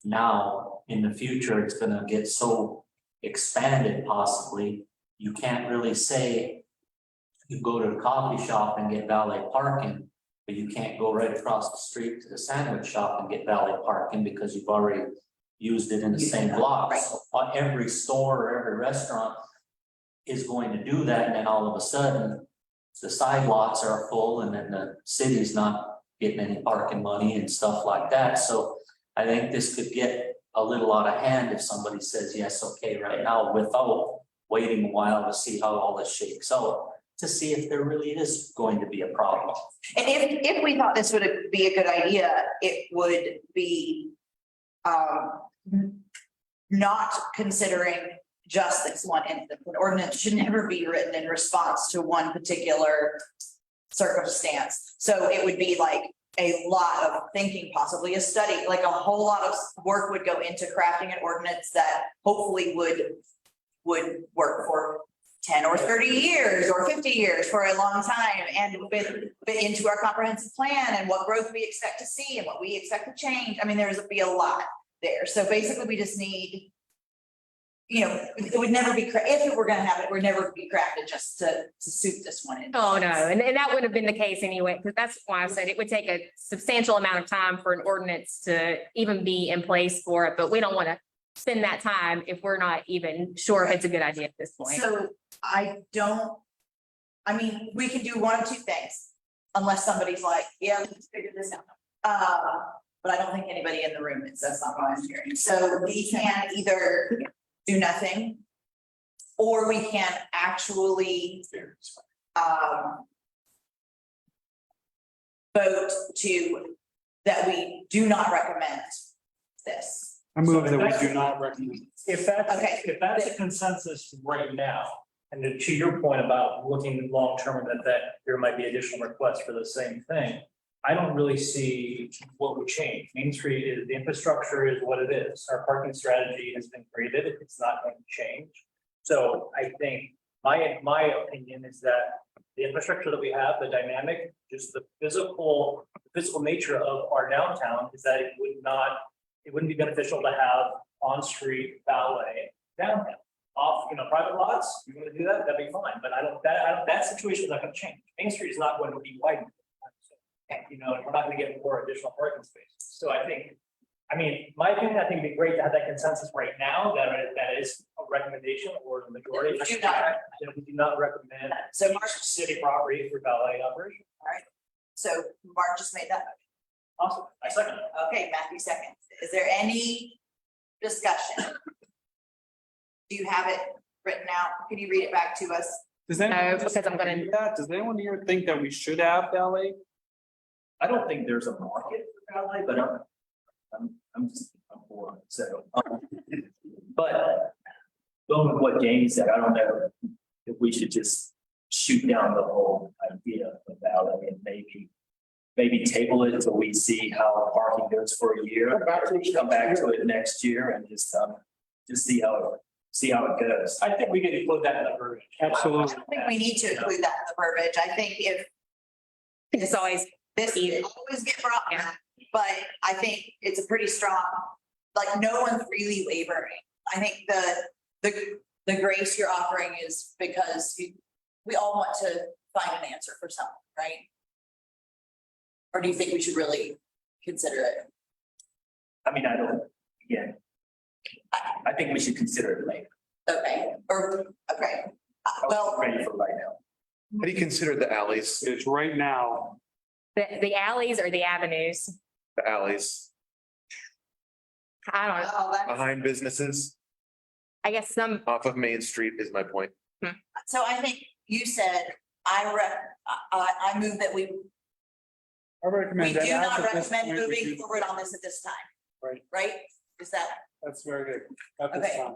now, in the future, it's gonna get so expanded possibly, you can't really say you go to a coffee shop and get valet parking, but you can't go right across the street to the sandwich shop and get valet parking because you've already used it in the same block. Right. So every store or every restaurant is going to do that, and then all of a sudden, the side lots are full, and then the city's not getting any parking money and stuff like that. So I think this could get a little out of hand if somebody says, yes, okay, right now, without waiting a while to see how all this shakes out, to see if there really is going to be a problem. And if we thought this would be a good idea, it would be not considering just this one instance. An ordinance should never be written in response to one particular circumstance. So it would be like a lot of thinking, possibly a study, like a whole lot of work would go into crafting an ordinance that hopefully would work for 10 or 30 years or 50 years, for a long time, and fit into our comprehensive plan and what growth we expect to see and what we expect to change. I mean, there's be a lot there. So basically we just need, you know, it would never be, if it were gonna have it, it would never be crafted just to suit this one. Oh, no, and that would have been the case anyway, because that's why I said it would take a substantial amount of time for an ordinance to even be in place for it, but we don't want to spend that time if we're not even sure if it's a good idea at this point. So I mean, we can do one of two things, unless somebody's like, yeah, let's figure this out. But I don't think anybody in the room is, that's not what I'm hearing. So we can either do nothing, or we can actually vote that we do not recommend this. I move that we do not recommend. If that's, Okay. if that's a consensus right now, and then to your point about looking long-term, that there might be additional requests for the same thing, I don't really see what would change. Main Street is, the infrastructure is what it is. Our parking strategy has been created. It's not going to change. So I think my opinion is that the infrastructure that we have, the dynamic, just the physical nature of our downtown is that it wouldn't be beneficial to have on-street valet downtown. Off, private lots, you want to do that, that'd be fine, but that situation is not going to change. Main Street is not going to be widened. And we're not going to get more additional parking spaces. So my opinion, I think it'd be great to have that consensus right now, that is a recommendation or the majority. We do not recommend So Mark, city property for valet operation. so Mark just made that. Awesome, I second it. Okay, Matthew seconds. Is there any discussion? Do you have it written out? Can you read it back to us? Does anyone? No, because I'm gonna- do that? Does anyone here think that we should have valet? I don't think there's a market for valet, but I'm for it, so. But going with what Jamie said, I don't know if we should just shoot down the whole idea of valet and maybe table it until we see how parking goes for a year. Come back to it next year and just see how see how it goes. I think we could include that in the verbiage. Absolutely. I don't think we need to include that in the verbiage. I think if It's always, this always get brought up, but I think it's a pretty strong, like, no one's really wavering. I think the grace you're offering is because we all want to find an answer for something, right? Or do you think we should really consider it? I mean, I don't, yeah. I think we should consider it later. Okay, well, Ready for right now. How do you consider the alleys, It's right now, the alleys or the avenues. the alleys I don't know. oh, that's, behind businesses I guess some, off of Main Street is my point. so I think you said, I move that we I recommend that. do not as of this recommend point, we moving do- forward on this at this time. Right. Right? Is that, That's very good. At this Okay. time.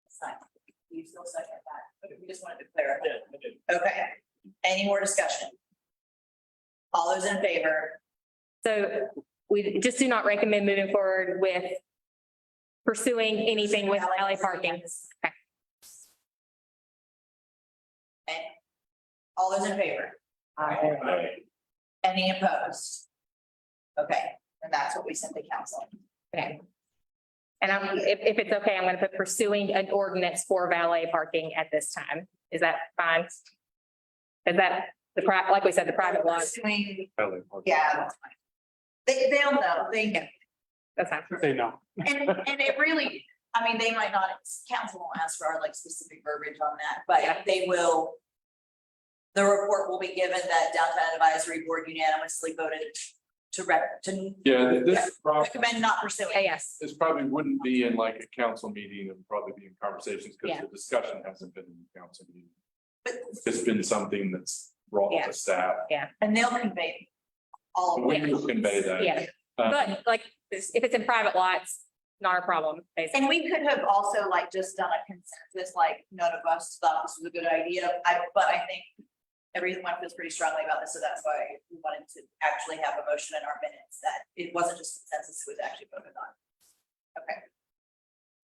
that's fine. You still second that? We just wanted to clarify. I did. Okay, any more discussion? All those in favor? so we just do not recommend moving forward with pursuing anything with alley parking. Okay. Okay. All those in favor? Any opposed? Okay, and that's what we sent to council. Okay. And if it's okay, I'm gonna put pursuing an ordinance for valet parking at this time. Is that fine? Is that like we said, the private lot? Pursuing, yeah, that's fine. They'll know, That's fine. They know. and it really, I mean, they might not, council won't ask for our like specific verbiage on that, but they will. The report will be given that downtown advisory board unanimously voted to Yeah, this recommend not pursuing. Yes. this probably wouldn't be in like a council meeting, it would probably be in conversations, because Yeah. the discussion hasn't been in the council meeting. But, It's been something that's brought Yeah. to staff. and they'll convey all of We it. will convey that. Yeah, but like, if it's in private lots, not a problem, basically. And we could have also like just done a consensus, like none of us thought this was a good idea, but I think everyone feels pretty strongly about this, so that's why we wanted to actually have a motion in our minutes that it wasn't just consensus, it was actually voted on. Okay.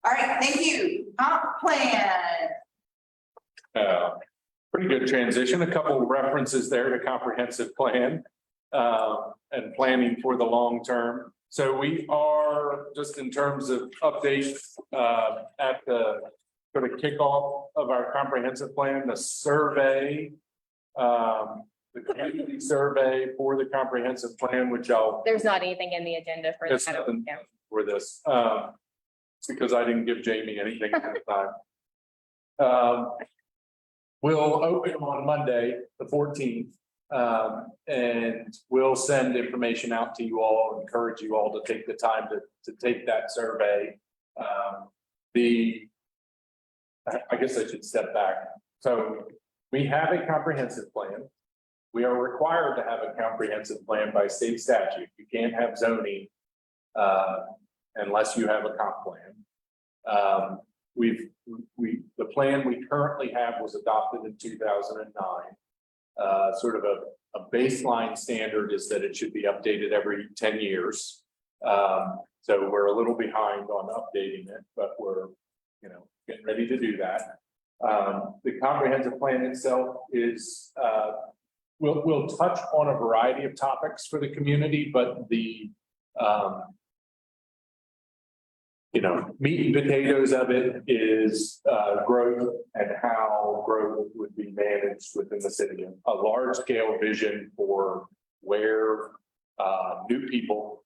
All right, thank you. Comp plan. Pretty good transition, a couple of references there to comprehensive plan. And planning for the long term. So we are, just in terms of updates, at the sort of kickoff of our comprehensive plan, the survey. The community survey for the comprehensive plan, which I'll, There's not anything in the agenda for There's that. nothing. Yeah. for this, because I didn't give Jamie anything at the time. We'll open on Monday, the 14th. And we'll send information out to you all, encourage you all to take the time to take that survey. I guess I should step back. So we have a comprehensive plan. We are required to have a comprehensive plan by state statute. You can't have zoning unless you have a comp plan. The plan we currently have was adopted in 2009. Sort of a baseline standard is that it should be updated every 10 years. So we're a little behind on updating it, but we're, getting ready to do that. The comprehensive plan itself is, we'll touch on a variety of topics for the community, but the, meat and potatoes of it is growth and how growth would be managed within the city. A large scale vision for where new people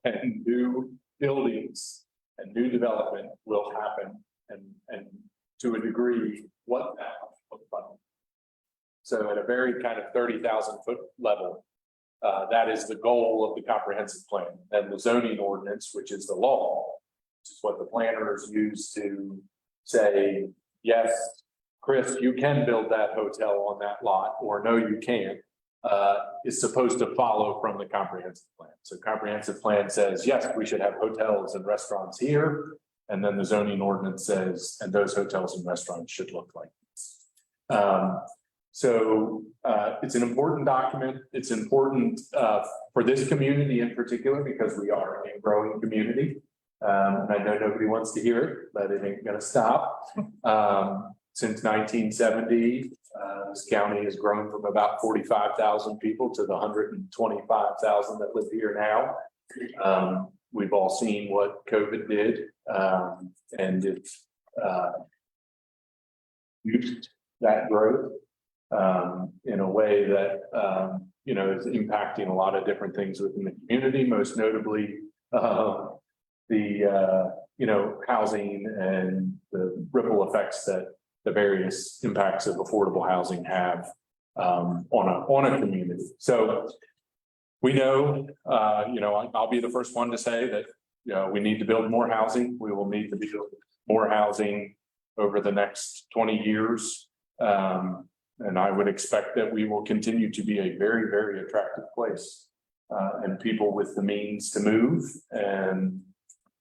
and new buildings and new development will happen, and to a degree, what that looks like. So at a very kind of 30,000 foot level, that is the goal of the comprehensive plan. And the zoning ordinance, which is the law, which is what the planners use to say, yes, Chris, you can build that hotel on that lot, or no, you can't, is supposed to follow from the comprehensive plan. So comprehensive plan says, yes, we should have hotels and restaurants here. And then the zoning ordinance says, and those hotels and restaurants should look like this. So it's an important document. It's important for this community in particular, because we are a growing community. And I know nobody wants to hear it, but it ain't gonna stop. Since 1970, this county has grown from about 45,000 people to the 125,000 that live here now. We've all seen what COVID did, and it's used that growth in a way that, is impacting a lot of different things within the community, most notably housing and the ripple effects that the various impacts of affordable housing have on a community. So we know, I'll be the first one to say that, we need to build more housing. We will need to build more housing over the next 20 years. And I would expect that we will continue to be a very, very attractive place. And people with the means to move and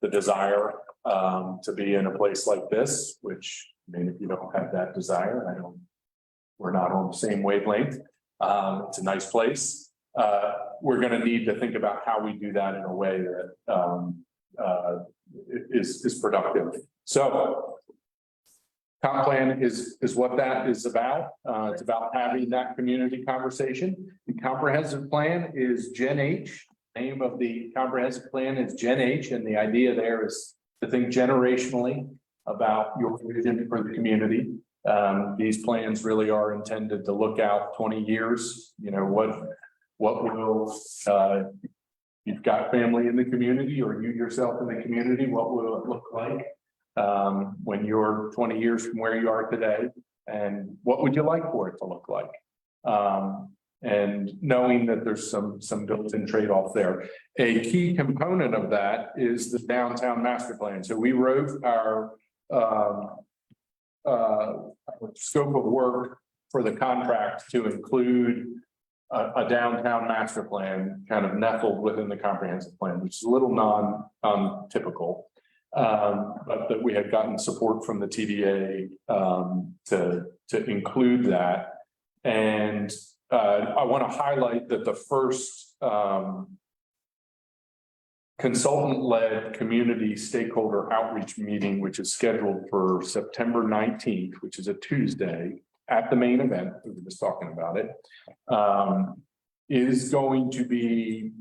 the desire to be in a place like this, which, I mean, if you don't have that desire, we're not on the same wavelength. It's a nice place. We're going to need to think about how we do that in a way that is productive. So comp plan is what that is about. It's about having that community conversation. The comprehensive plan is Gen H. Name of the comprehensive plan is Gen H, and the idea there is to think generationally about your vision for the community. These plans really are intended to look out 20 years. What will you've got family in the community, or you yourself in the community, what will it look like when you're 20 years from where you are today, and what would you like for it to look like? And knowing that there's some built-in trade-off there. A key component of that is the downtown master plan. So we wrote our scope of work for the contract to include a downtown master plan kind of nestled within the comprehensive plan, which is a little non-typical. But that we had gotten support from the TDA to include that. And I want to highlight that the first consultant-led community stakeholder outreach meeting, which is scheduled for September 19th, which is a Tuesday at the main event, we were just talking about it, is going to be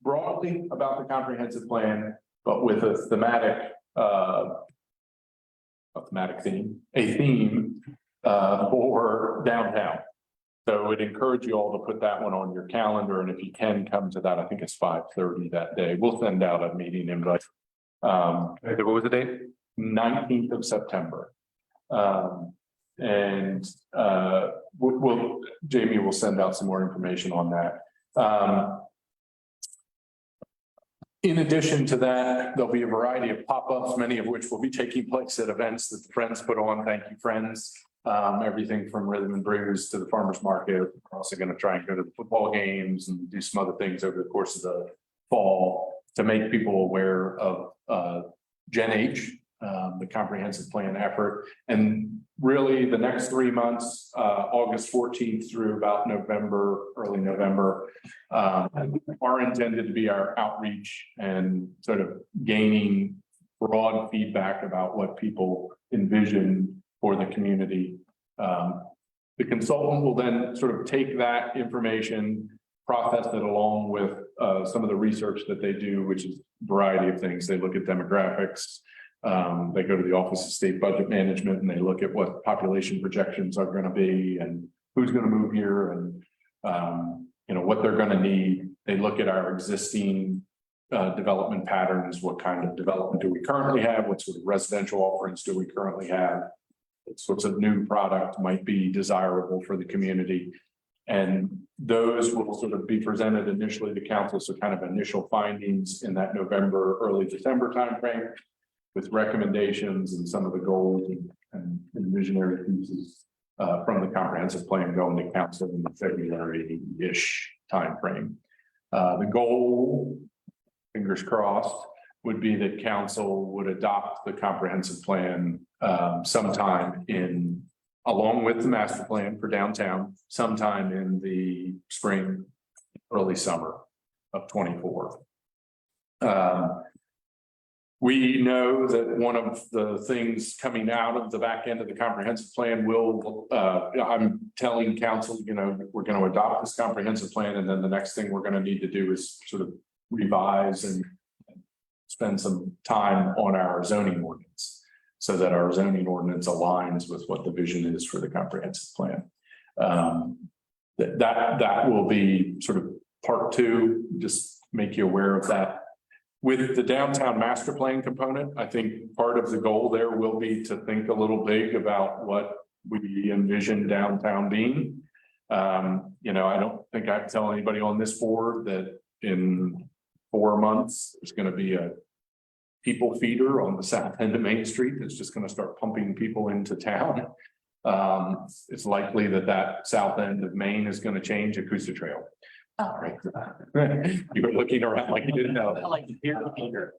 broadly about the comprehensive plan, but with a theme for downtown. So I would encourage you all to put that one on your calendar, and if you can come to that, I think it's 5:30 that day. We'll send out a meeting invite. What was the date? 19th of September. Jamie will send out some more information on that. In addition to that, there'll be a variety of pop-ups, many of which will be taking place at events that the Friends put on. Thank you, Friends. Everything from Rhythm and Brews to the farmers market. We're also going to try and go to the football games and do some other things over the course of the fall to make people aware of Gen H, the comprehensive plan effort. And really the next 3 months, August 14th through about early November, are intended to be our outreach and sort of gaining broad feedback about what people envision for the community. The consultant will then sort of take that information, process it along with some of the research that they do, which is a variety of things. They look at demographics. They go to the Office of State Budget Management and they look at what population projections are going to be and who's going to move here and what they're going to need. They look at our existing development patterns. What kind of development do we currently have? What sort of residential offerings do we currently have? What sorts of new product might be desirable for the community? And those will sort of be presented initially to council. So kind of initial findings in that November, early December timeframe with recommendations and some of the goals and visionary pieces from the comprehensive plan going to council in the February-ish timeframe. The goal, fingers crossed, would be that council would adopt the comprehensive plan sometime along with the master plan for downtown, sometime in the spring, early summer of 24. We know that one of the things coming out of the back end of the comprehensive plan will, I'm telling council, we're going to adopt this comprehensive plan, and then the next thing we're going to need to do is sort of revise and spend some time on our zoning ordinance, so that our zoning ordinance aligns with what the vision is for the comprehensive plan. That will be sort of part two, just make you aware of that. With the downtown master plan component, I think part of the goal there will be to think a little big about what we envision downtown being. I don't think I have to tell anybody on this board that in 4 months, there's going to be a people feeder on the south end of Main Street that's just going to start pumping people into town. It's likely that south end of Main is going to change Coosa Trail. Oh, Right. You were looking around like you didn't know. I like to hear here.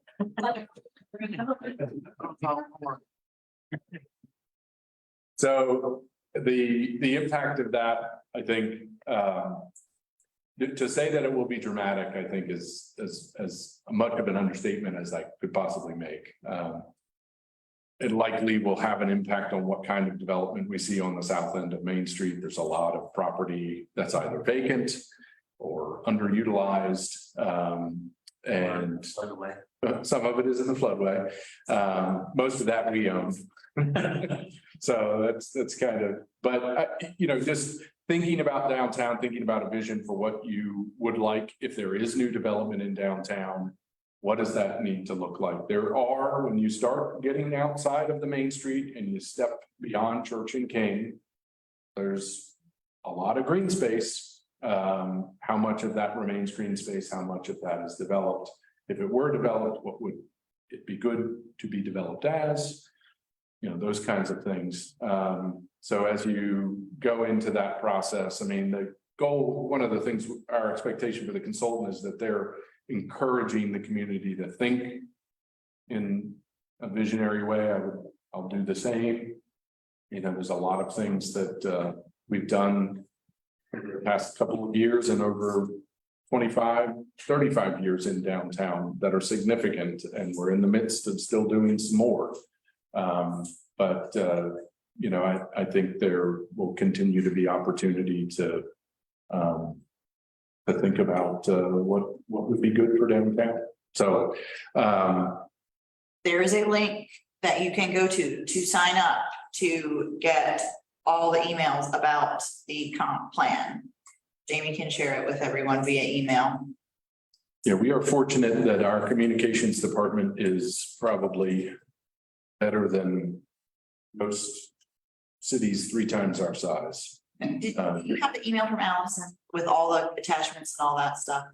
So the impact of that, I think, to say that it will be dramatic, I think is as much of an understatement as I could possibly make. It likely will have an impact on what kind of development we see on the south end of Main Street. There's a lot of property that's either vacant or underutilized. And By the way, some of it is in the floodway. Most of that we own. So that's kind of, but just thinking about downtown, thinking about a vision for what you would like if there is new development in downtown. What does that need to look like? There are, when you start getting outside of the Main Street and you step beyond Church and King, there's a lot of green space. How much of that remains green space? How much of that is developed? If it were developed, what would it be good to be developed as? Those kinds of things. So as you go into that process, the goal, one of the things, our expectation for the consultant is that they're encouraging the community to think in a visionary way. I'll do the same. There's a lot of things that we've done over the past couple of years and over 25, 35 years in downtown that are significant, and we're in the midst of still doing some more. I think there will continue to be opportunity to think about what would be good for downtown. So there is a link that you can go to sign up to get all the emails about the comp plan. Jamie can share it with everyone via email. Yeah, we are fortunate that our communications department is probably better than most cities 3 times our size. Did you have the email from Allison with all the attachments and all that stuff?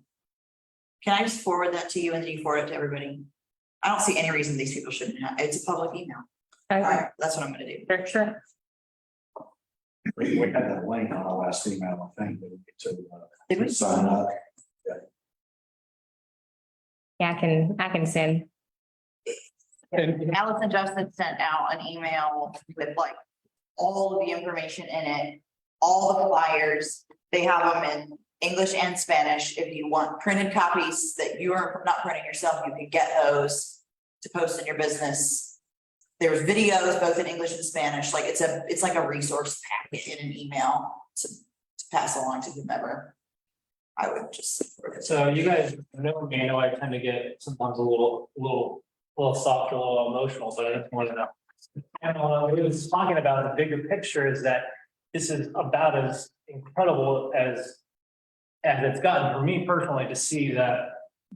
Can I just forward that to you and then you forward it to everybody? I don't see any reason these people shouldn't have. It's a public email. All right, that's what I'm gonna do. Sure. We had that link on our last email, I think, Did we? to sign up. Yeah, I can send. Allison Justin sent out an email with like all of the information in it, all the flyers. They have them in English and Spanish. If you want printed copies that you are not printing yourself, you can get those to post in your business. There's videos both in English and Spanish. Like it's like a resource packet in an email to pass along to whomever. I would just. So you guys know me, I know I tend to get sometimes a little soft, a little emotional, but I just wanted to. And we was talking about the bigger picture is that this is about as incredible as it's gotten for me personally to see that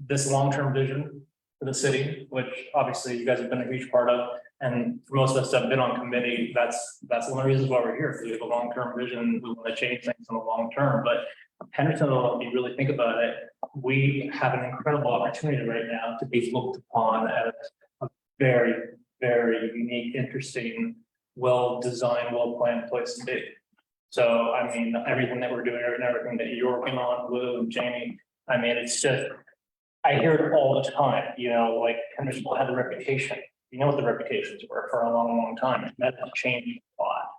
this long-term vision for the city, which obviously you guys have been a huge part of, and for most of us that have been on committee, that's one of the reasons why we're here. We have a long-term vision, we want to change things in the long term, but Hendersonville, if you really think about it, we have an incredible opportunity right now to be looked upon as a very, very unique, interesting, well-designed, well-planned place to be. So, everything that we're doing and everything that you're working on, Lou and Jamie, it's just, I hear it all the time, like Hendersonville had the reputation. You know what the reputations were for a long, long time, and that has changed a lot.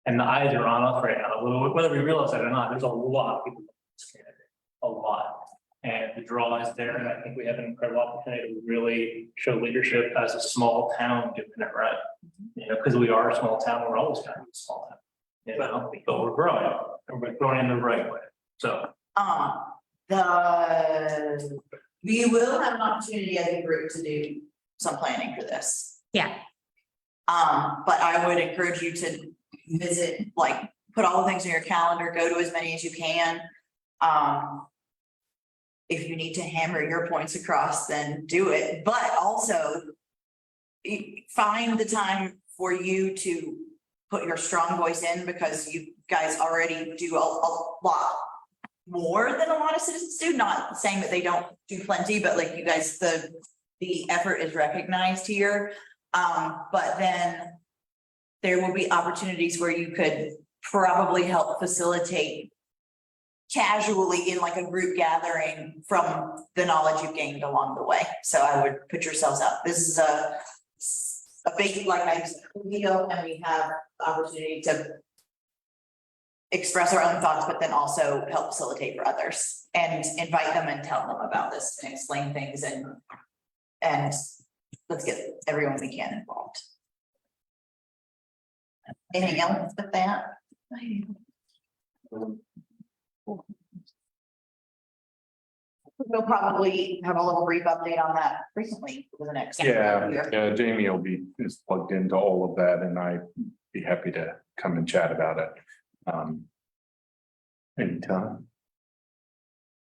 And the eyes are on us right now, whether we realize it or not, there's a lot of people in this community, a lot. And the draw is there, and I think we have an incredible opportunity to really show leadership as a small town doing it right. You know, because we are a small town, we're always kind of a small town. You know, but we're growing, and we're growing in the right way, so. We will have an opportunity as a group to do some planning for this. Yeah. But I would encourage you to visit, like, put all the things in your calendar, go to as many as you can. If you need to hammer your points across, then do it, but also find the time for you to put your strong voice in, because you guys already do a lot more than a lot of citizens do, not saying that they don't do plenty, but like you guys, the effort is recognized here. But then there will be opportunities where you could probably help facilitate casually in like a group gathering from the knowledge you've gained along the way. So I would put yourselves out. This is a big, like I said, deal, and we have the opportunity to express our own thoughts, but then also help facilitate for others and invite them and tell them about this and explain things, and let's get everyone we can involved. Anything else with that? We'll probably have a little brief update on that recently for the next. Yeah, Jamie will be is plugged into all of that, and I'd be happy to come and chat about it. Anytime.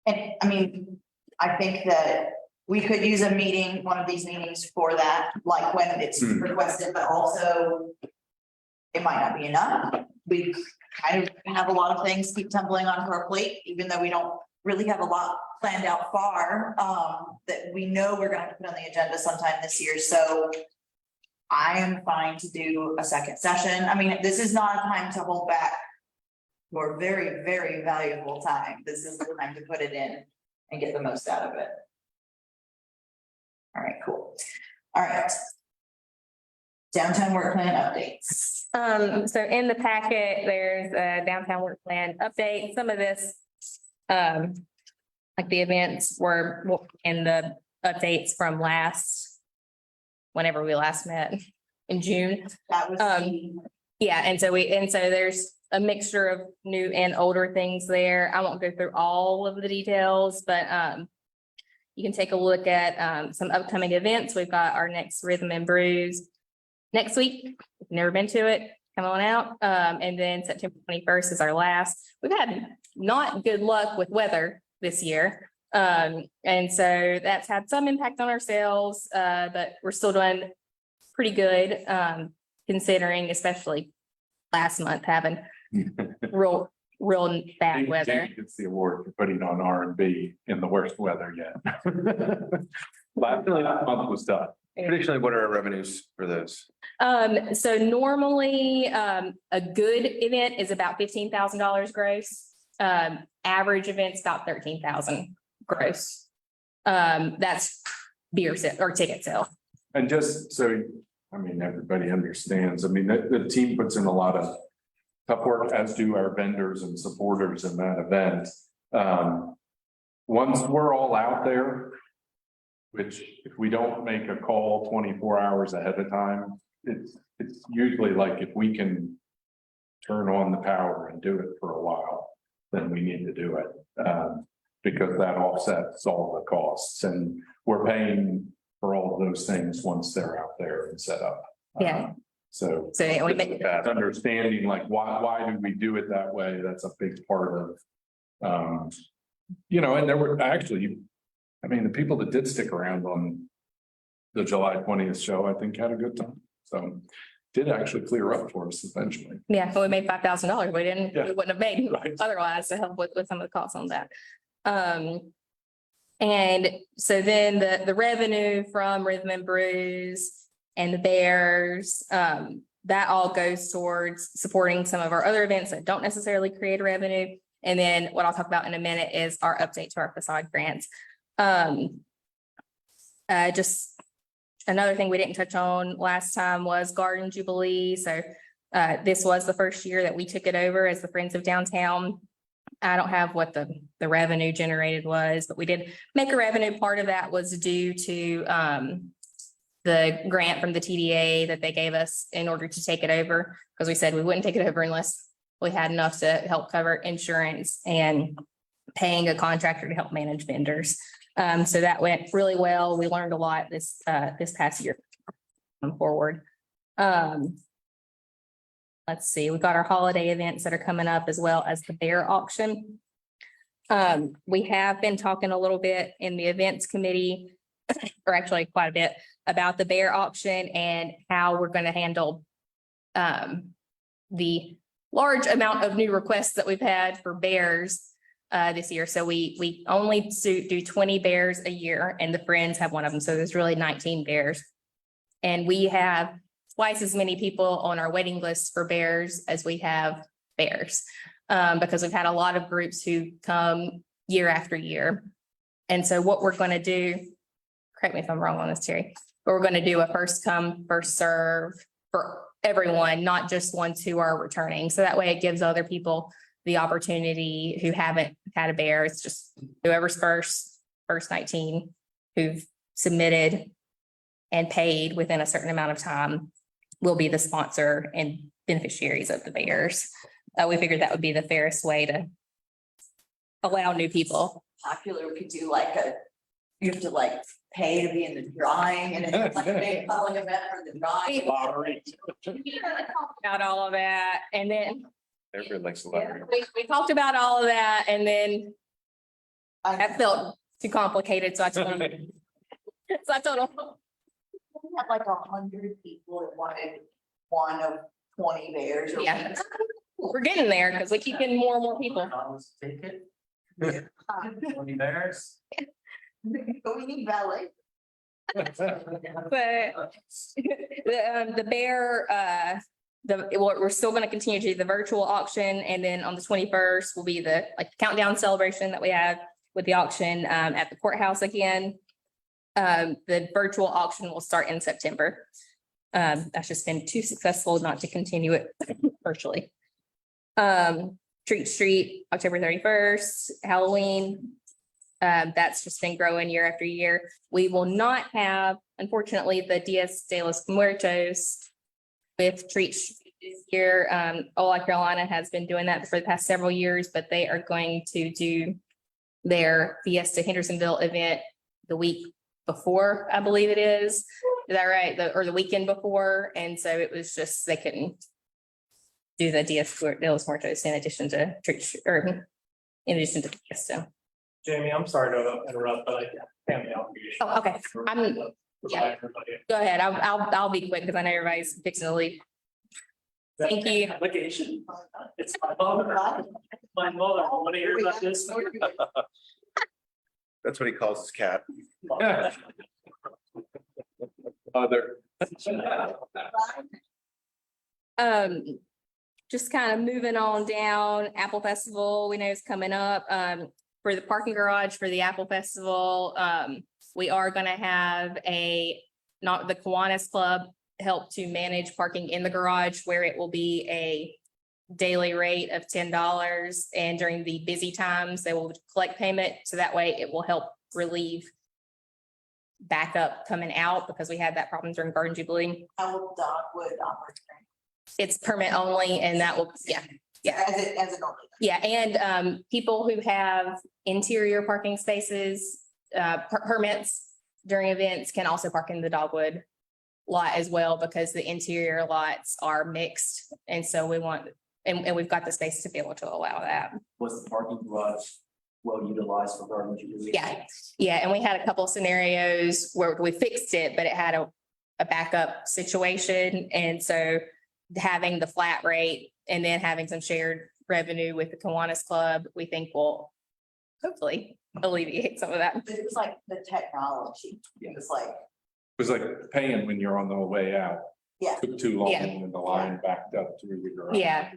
And I mean, I think that we could use a meeting, one of these meetings for that, like when it's requested, but also it might not be enough. We kind of have a lot of things keep tumbling onto our plate, even though we don't really have a lot planned out far, that we know we're gonna have to put on the agenda sometime this year. So I am fine to do a second session. I mean, this is not a time to hold back your very, very valuable time. This is the time to put it in and get the most out of it. All right, cool. All right. Downtown work plan updates. So in the packet, there's a downtown work plan update. Some of this, like the events were in the updates from whenever we last met in June. That was Yeah, and so there's a mixture of new and older things there. I won't go through all of the details, but you can take a look at some upcoming events. We've got our next Rhythm and Brews next week. If you've never been to it, come on out. And then September 21st is our last. We've had not good luck with weather this year. And so that's had some impact on our sales, but we're still doing pretty good, considering especially last month having real bad weather. It's the award for putting on R&B in the worst weather yet. Last month was tough. Traditionally, what are our revenues for those? So normally, a good event is about $15,000 gross. Average event's about 13,000 gross. That's beer sale or ticket sale. And just so, I mean, everybody understands, I mean, the team puts in a lot of tough work, as do our vendors and supporters in that event. Once we're all out there, which if we don't make a call 24 hours ahead of time, it's usually like if we can turn on the power and do it for a while, then we need to do it. Because that offsets all the costs, and we're paying for all of those things once they're out there and set up. Yeah. So We make that understanding, like, why do we do it that way? That's a big part of, and there were actually, I mean, the people that did stick around on the July 20th show, I think had a good time. So did actually clear up for us eventually. Yeah, so we made $5,000. We wouldn't have made Right. otherwise to help with some of the costs on that. And so then the revenue from Rhythm and Brews and the Bears, that all goes towards supporting some of our other events that don't necessarily create revenue. And then what I'll talk about in a minute is our update to our facade grants. Just another thing we didn't touch on last time was Garden Jubilee. So this was the first year that we took it over as the Friends of Downtown. I don't have what the revenue generated was, but we did make a revenue. Part of that was due to the grant from the TDA that they gave us in order to take it over, because we said we wouldn't take it over unless we had enough to help cover insurance and paying a contractor to help manage vendors. So that went really well. We learned a lot this past year forward. Let's see, we've got our holiday events that are coming up as well as the bear auction. We have been talking a little bit in the events committee, or actually quite a bit, about the bear auction and how we're going to handle the large amount of new requests that we've had for bears this year. So we only do 20 bears a year, and the Friends have one of them. So there's really 19 bears. And we have twice as many people on our waiting list for bears as we have bears. Because we've had a lot of groups who come year after year. And so what we're going to do, correct me if I'm wrong on this, Terry, but we're going to do a first come, first serve for everyone, not just ones who are returning. So that way it gives other people the opportunity who haven't had a bear. It's just whoever's first 19 who've submitted and paid within a certain amount of time will be the sponsor and beneficiaries of the bears. We figured that would be the fairest way to allow new people. Popular, we could do like you have to like pay to be in the drawing, and it's like a big public event for the drawing. Lottery. About all of that, and then Everybody likes the lottery. we talked about all of that, and then that felt too complicated, so I told them. So I told them, We had like 100 people that wanted one of 20 bears. Or yeah, we're getting there because we keep getting more and more people. Take it. whatever. 20 bears. We need ballet. But the bear, we're still going to continue to do the virtual auction, and then on the 21st will be the countdown celebration that we have with the auction at the courthouse again. The virtual auction will start in September. That's just been too successful not to continue it virtually. Treat Street, October 31st, Halloween. That's just been growing year after year. We will not have, unfortunately, the Dias de los Muertos with Treat Street this year. Ola Carolina has been doing that for the past several years, but they are going to do their Fiesta Hendersonville event the week before, I believe it is. Is that right? Or the weekend before. And so it was just, they couldn't do the Dias de los Muertos in addition to in addition to Fiesta. Jamie, I'm sorry to interrupt, but I can't be obligation. Oh, okay. Yeah. Go ahead. I'll be quick because I know everybody's fixing to leave. Thank you. Obligation. It's my mother. My mother. Want to hear about this? That's what he calls his cat. Other. Just kind of moving on down, Apple Festival, we know is coming up. For the parking garage for the Apple Festival, we are gonna have the Kiwanis Club help to manage parking in the garage, where it will be a daily rate of $10, and during the busy times, they will collect payment, so that way it will help relieve backup coming out, because we had that problem during Garden Jubilee. How will Dogwood operate? It's permit only, and that will, yeah. As it normally does. Yeah, and people who have interior parking spaces, permits during events can also park in the Dogwood lot as well, because the interior lots are mixed. And so we want, and we've got the space to be able to allow that. Was the parking garage well utilized for Garden Jubilee? Yeah, and we had a couple of scenarios where we fixed it, but it had a backup situation. And so having the flat rate and then having some shared revenue with the Kiwanis Club, we think will hopefully alleviate some of that. It was like the technology. It was like, It was like paying when you're on the way out. yeah. Took too long Yeah. and the line backed up through the garage. Yeah.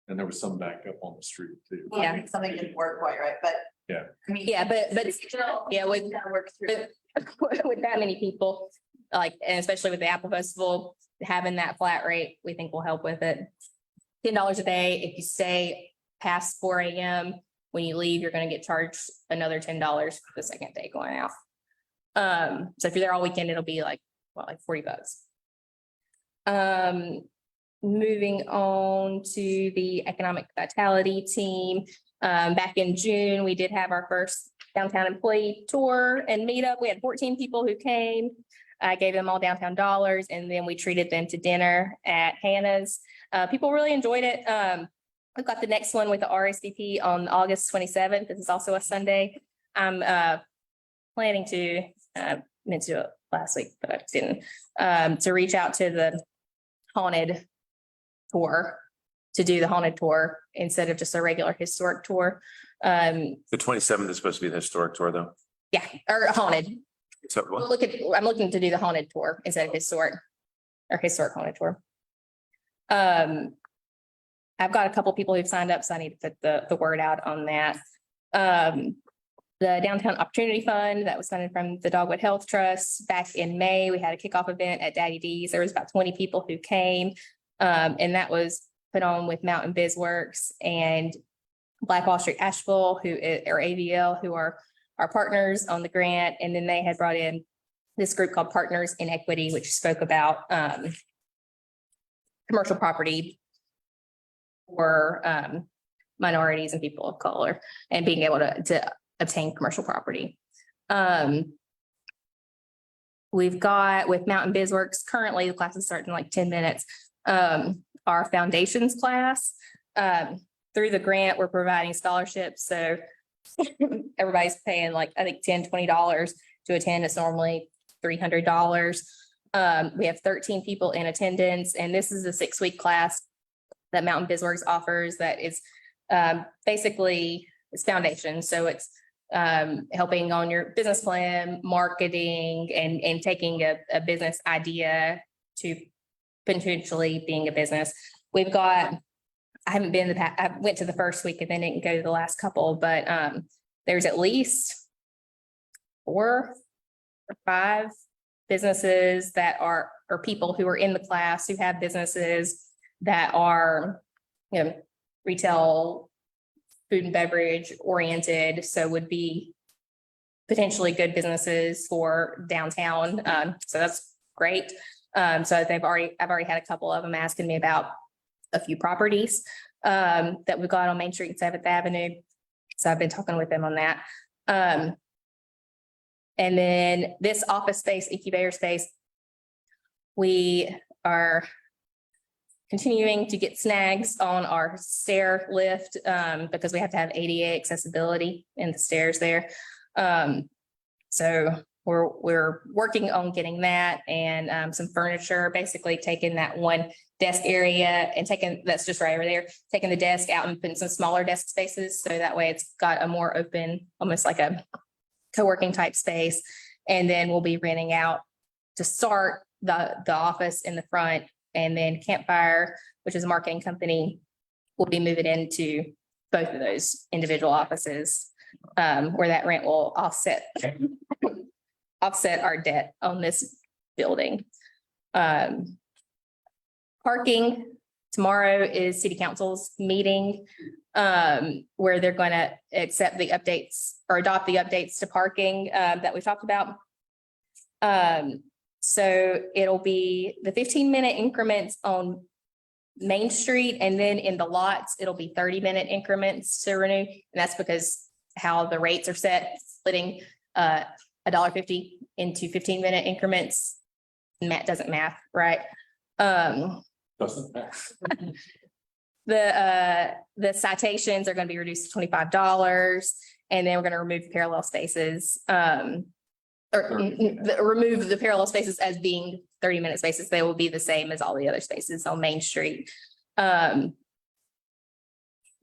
And there was some backup on the street too. Well, I think something didn't work quite right, but. Yeah. I mean. Yeah, but still, yeah, with- we gotta work through it. with that many people, and especially with the Apple Festival, having that flat rate, we think will help with it. $10 a day. If you stay past 4 AM, when you leave, you're gonna get charged another $10 for the second day going out. So if you're there all weekend, it'll be like, well, like $40. Moving on to the Economic Vitality Team. Back in June, we did have our first downtown employee tour and meetup. We had 14 people who came. I gave them all downtown dollars, and then we treated them to dinner at Hannah's. People really enjoyed it. We've got the next one with the RSVP on August 27th. This is also a Sunday. I'm planning to, meant to do it last week, but I didn't, to reach out to the haunted tour, to do the haunted tour instead of just a regular historic tour. The 27th is supposed to be the historic tour, though. Yeah, or haunted. So We'll what? I'm looking to do the haunted tour instead of historic or historic haunted tour. I've got a couple people who've signed up, so I need to put the word out on that. The Downtown Opportunity Fund that was funded from the Dogwood Health Trust back in May, we had a kickoff event at Daddy D's. There was about 20 people who came. And that was put on with Mountain BizWorks and Black Wall Street Asheville, or AVL, who are our partners on the grant. And then they had brought in this group called Partners in Equity, which spoke about commercial property for minorities and people of color and being able to obtain commercial property. We've got with Mountain BizWorks, currently the class is starting in like 10 minutes. Our foundations class, through the grant, we're providing scholarships. So everybody's paying like, I think $10-20 to attend. It's normally $300. We have 13 people in attendance, and this is a 6-week class that Mountain BizWorks offers that is basically it's foundation. So it's helping on your business plan, marketing, and taking a business idea to potentially being a business. We've got, I haven't been I went to the first week and then didn't go to the last couple, but there's at least 4 or 5 businesses that are, or people who are in the class who have businesses that are, you know, retail, food and beverage oriented, so would be potentially good businesses for downtown. So that's great. So I've already had a couple of them asking me about a few properties that we've got on Main Street and 7th Avenue. So I've been talking with them on that. And then this office space, incubator space, we are continuing to get snags on our stair lift because we have to have ADA accessibility in the stairs there. So we're working on getting that and some furniture, basically taking that one desk area and that's just right over there, taking the desk out and putting some smaller desk spaces. So that way it's got a more open, almost like a co-working type space. And then we'll be renting out to start the office in the front, and then Campfire, which is a marketing company, will be moving into both of those individual offices where that rent will offset our debt on this building. Parking, tomorrow is city council's meeting where they're going to accept the updates or adopt the updates to parking that we talked about. So it'll be the 15-minute increments on Main Street, and then in the lots, it'll be 30-minute increments to renew. And that's because how the rates are set, splitting $1.50 into 15-minute increments. Matt doesn't math, right? Doesn't matter. The citations are going to be reduced to $25, and then we're going to remove parallel spaces. Remove the parallel spaces as being 30-minute spaces. They will be the same as all the other spaces on Main Street. In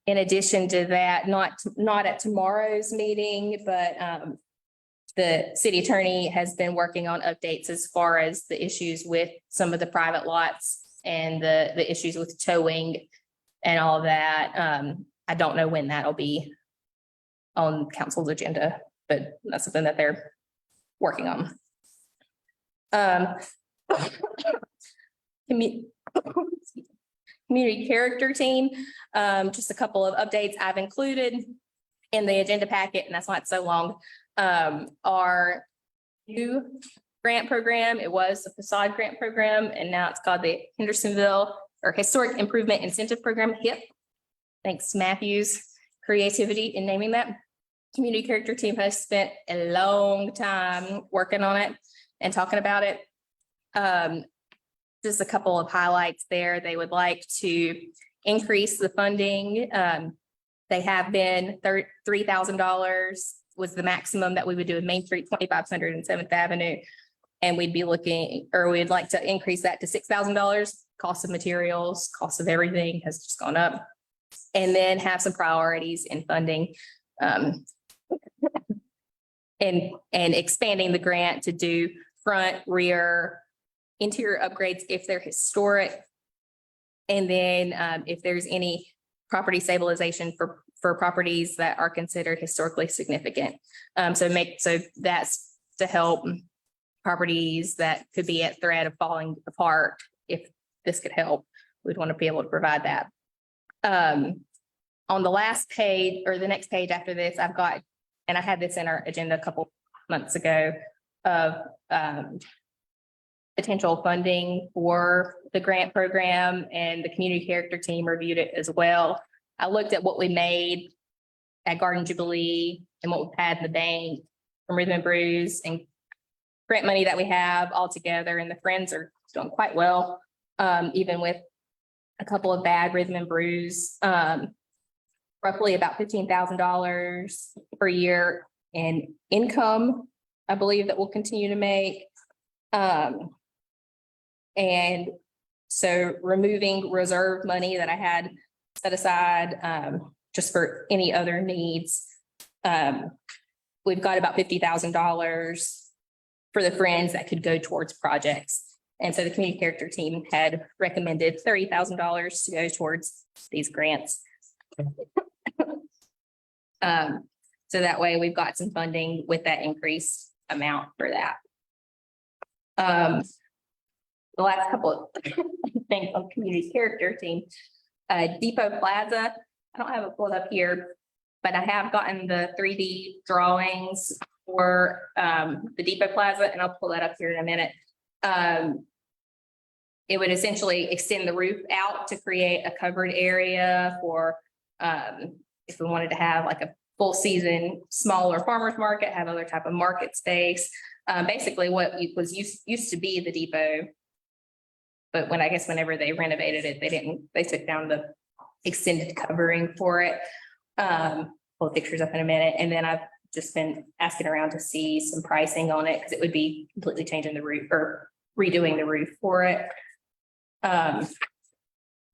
addition to that, not at tomorrow's meeting, but the city attorney has been working on updates as far as the issues with some of the private lots and the issues with towing and all of that. I don't know when that'll be on council's agenda, but that's something that they're working on. community character team, just a couple of updates I've included in the agenda packet, and that's why it's so long. Our new grant program, it was the facade grant program, and now it's called the Hendersonville or Historic Improvement Incentive Program, HIP. Thanks to Matthew's creativity in naming that. Community character team has spent a long time working on it and talking about it. Just a couple of highlights there. They would like to increase the funding. They have been $3,000 was the maximum that we would do in Main Street, 2500 and 7th Avenue. And we'd be looking, or we'd like to increase that to $6,000. Cost of materials, cost of everything has just gone up. And then have some priorities in funding. And expanding the grant to do front, rear, interior upgrades if they're historic. And then if there's any property stabilization for properties that are considered historically significant. So that's to help properties that could be at threat of falling apart. If this could help, we'd want to be able to provide that. On the last page or the next page after this, I've got, and I had this in our agenda a couple months ago of potential funding for the grant program, and the community character team reviewed it as well. I looked at what we made at Garden Jubilee and what we've had in the bank from Rhythm and Brews and grant money that we have all together, and the Friends are doing quite well, even with a couple of bad Rhythm and Brews. Roughly about $15,000 per year in income, I believe, that we'll continue to make. And so removing reserve money that I had set aside just for any other needs. We've got about $50,000 for the Friends that could go towards projects. And so the community character team had recommended $30,000 to go towards these grants. So that way we've got some funding with that increased amount for that. The last couple of things on community character team, Depot Plaza, I don't have it pulled up here, but I have gotten the 3D drawings for the Depot Plaza, and I'll pull that up here in a minute. It would essentially extend the roof out to create a covered area for if we wanted to have like a full season, smaller farmer's market, have other type of market space. Basically what was used to be the Depot. But whenever they renovated it, they took down the extended covering for it. Pull pictures up in a minute. And then I've just been asking around to see some pricing on it because it would be completely changing the roof or redoing the roof for it.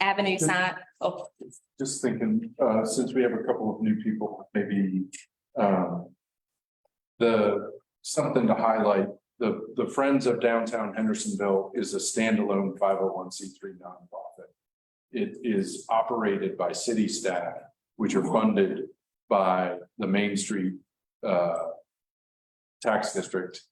Avenue sign. Oh, Just thinking, since we have a couple of new people, maybe something to highlight, the Friends of Downtown Hendersonville is a standalone 501c3 nonprofit. It is operated by city staff, which are funded by the Main Street tax district,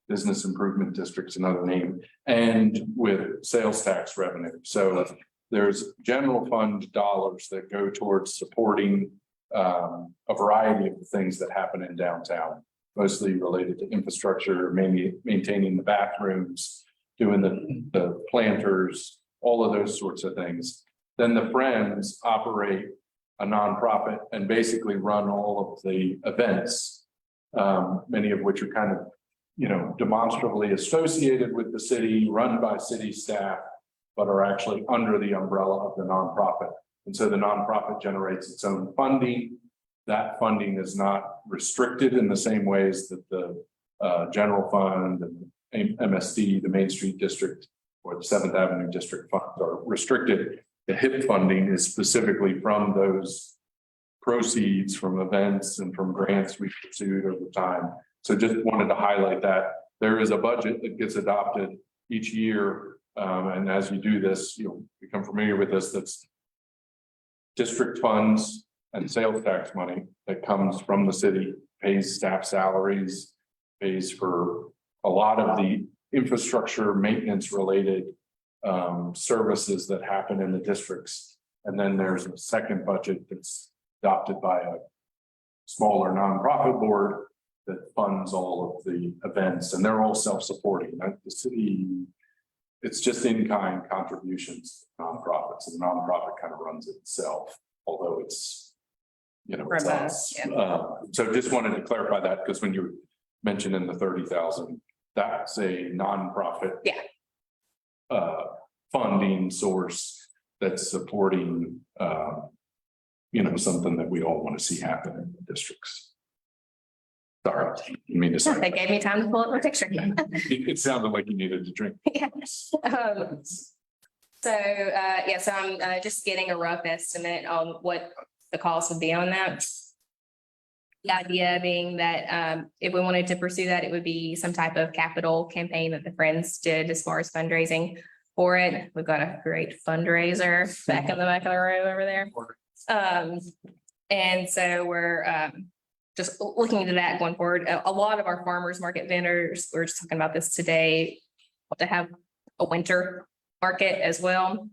business improvement district's another name, and with sales tax revenue. So there's general fund dollars that go towards supporting a variety of things that happen in downtown, mostly related to infrastructure, maybe maintaining the bathrooms, doing the planters, all of those sorts of things. Then the Friends operate a nonprofit and basically run all of the events, many of which are kind of, demonstrably associated with the city, run by city staff, but are actually under the umbrella of the nonprofit. And so the nonprofit generates its own funding. That funding is not restricted in the same ways that the general fund and MSD, the Main Street District, or the 7th Avenue District funds are restricted. The HIP funding is specifically from those proceeds from events and from grants we pursued over time. So just wanted to highlight that there is a budget that gets adopted each year. And as you do this, you'll become familiar with this. That's district funds and sales tax money that comes from the city, pays staff salaries, pays for a lot of the infrastructure maintenance related services that happen in the districts. And then there's a second budget that's adopted by a smaller nonprofit board that funds all of the events, and they're all self-supporting. The city, it's just in-kind contributions to nonprofits, and the nonprofit kind of runs it itself, although it's, you know, it's us. So just wanted to clarify that, because when you mentioned in the 30,000, that's a nonprofit. Yeah. Funding source that's supporting, you know, something that we all want to see happen in the districts. Sorry, I mean, to say, They gave me time to pull up my picture. it sounded like you needed to drink. Yeah. So I'm just getting a rough estimate on what the cost would be on that. The idea being that if we wanted to pursue that, it would be some type of capital campaign that the Friends did as far as fundraising for it. We've got a great fundraiser back in the back of the room over there. And so we're just looking into that going forward. A lot of our farmers market vendors, we were just talking about this today, want to have a winter market as well.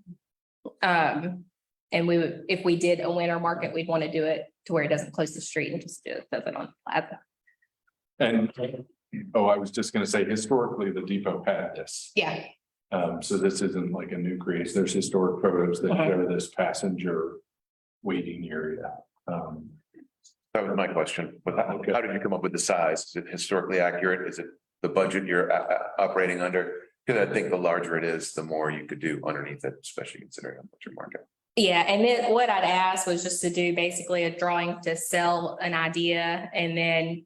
And we would, if we did a winter market, we'd want to do it to where it doesn't close the street and just do it on plaza. And, I was just gonna say, historically, the depot had this. Yeah, So this isn't like a new creation. There's historic photos that show this passenger waiting area. That was my question, but how did you come up with the size? Is it historically accurate? Is it the budget you're operating under? Because I think the larger it is, the more you could do underneath it, especially considering a butcher market. yeah. And then what I'd asked was just to do basically a drawing to sell an idea, and then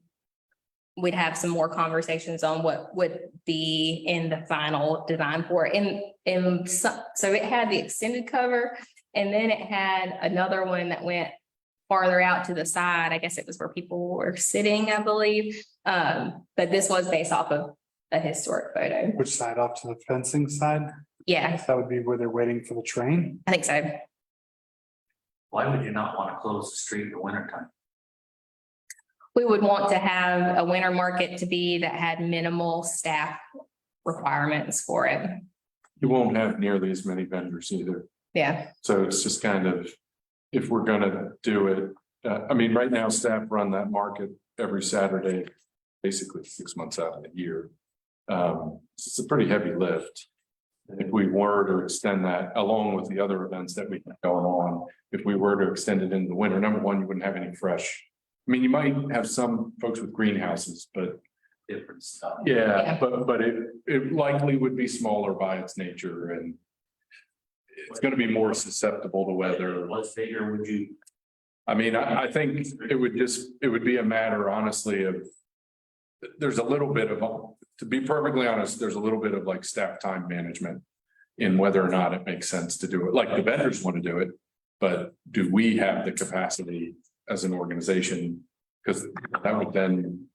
we'd have some more conversations on what would be in the final design for it. So it had the extended cover, and then it had another one that went farther out to the side. I guess it was where people were sitting, I believe. But this was based off of a historic photo. Which side, off to the fencing side? Yeah, That would be where they're waiting for the train. I think so. Why would you not want to close the street in the wintertime? We would want to have a winter market to be that had minimal staff requirements for it. You won't have nearly as many vendors either. Yeah, So it's just kind of, if we're gonna do it, I mean, right now staff run that market every Saturday, basically 6 months out of the year. It's a pretty heavy lift. If we were to extend that along with the other events that we have going on, if we were to extend it in the winter, number one, you wouldn't have any fresh. I mean, you might have some folks with greenhouses, but Different stuff. yeah, but it likely would be smaller by its nature, and it's gonna be more susceptible to weather. What's bigger would you? I mean, I think it would be a matter, honestly, of. There's a little bit of, to be perfectly honest, there's a little bit of like staff time management. In whether or not it makes sense to do it, like the vendors want to do it, but do we have the capacity as an organization? Because that would then,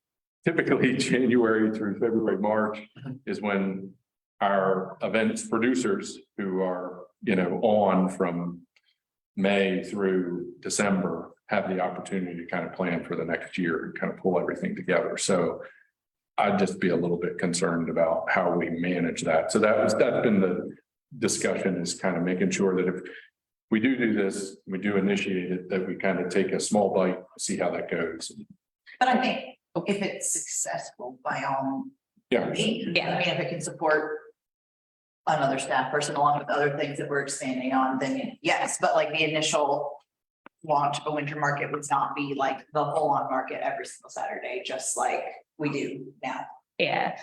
typically January through February, March is when our events producers who are, you know, on from May through December have the opportunity to kind of plan for the next year and kind of pull everything together. So I'd just be a little bit concerned about how we manage that. So that's been the discussion, is kind of making sure that if we do this, we do initiate it, that we kind of take a small bite, see how that goes. But I think if it's successful, by all Yeah. means, Yeah. I mean, if it can support another staff person along with other things that we're expanding on, then yes, but like the initial launch of a winter market would not be like the whole on market every single Saturday, just like we do now. yeah.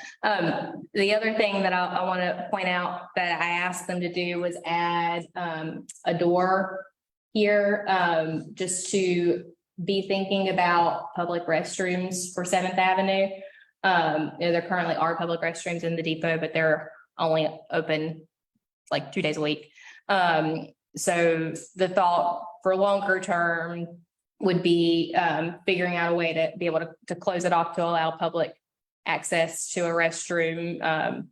The other thing that I want to point out that I asked them to do was add a door here, just to be thinking about public restrooms for 7th Avenue. There currently are public restrooms in the depot, but they're only open like 2 days a week. So the thought for longer term would be figuring out a way to be able to close it off to allow public access to a restroom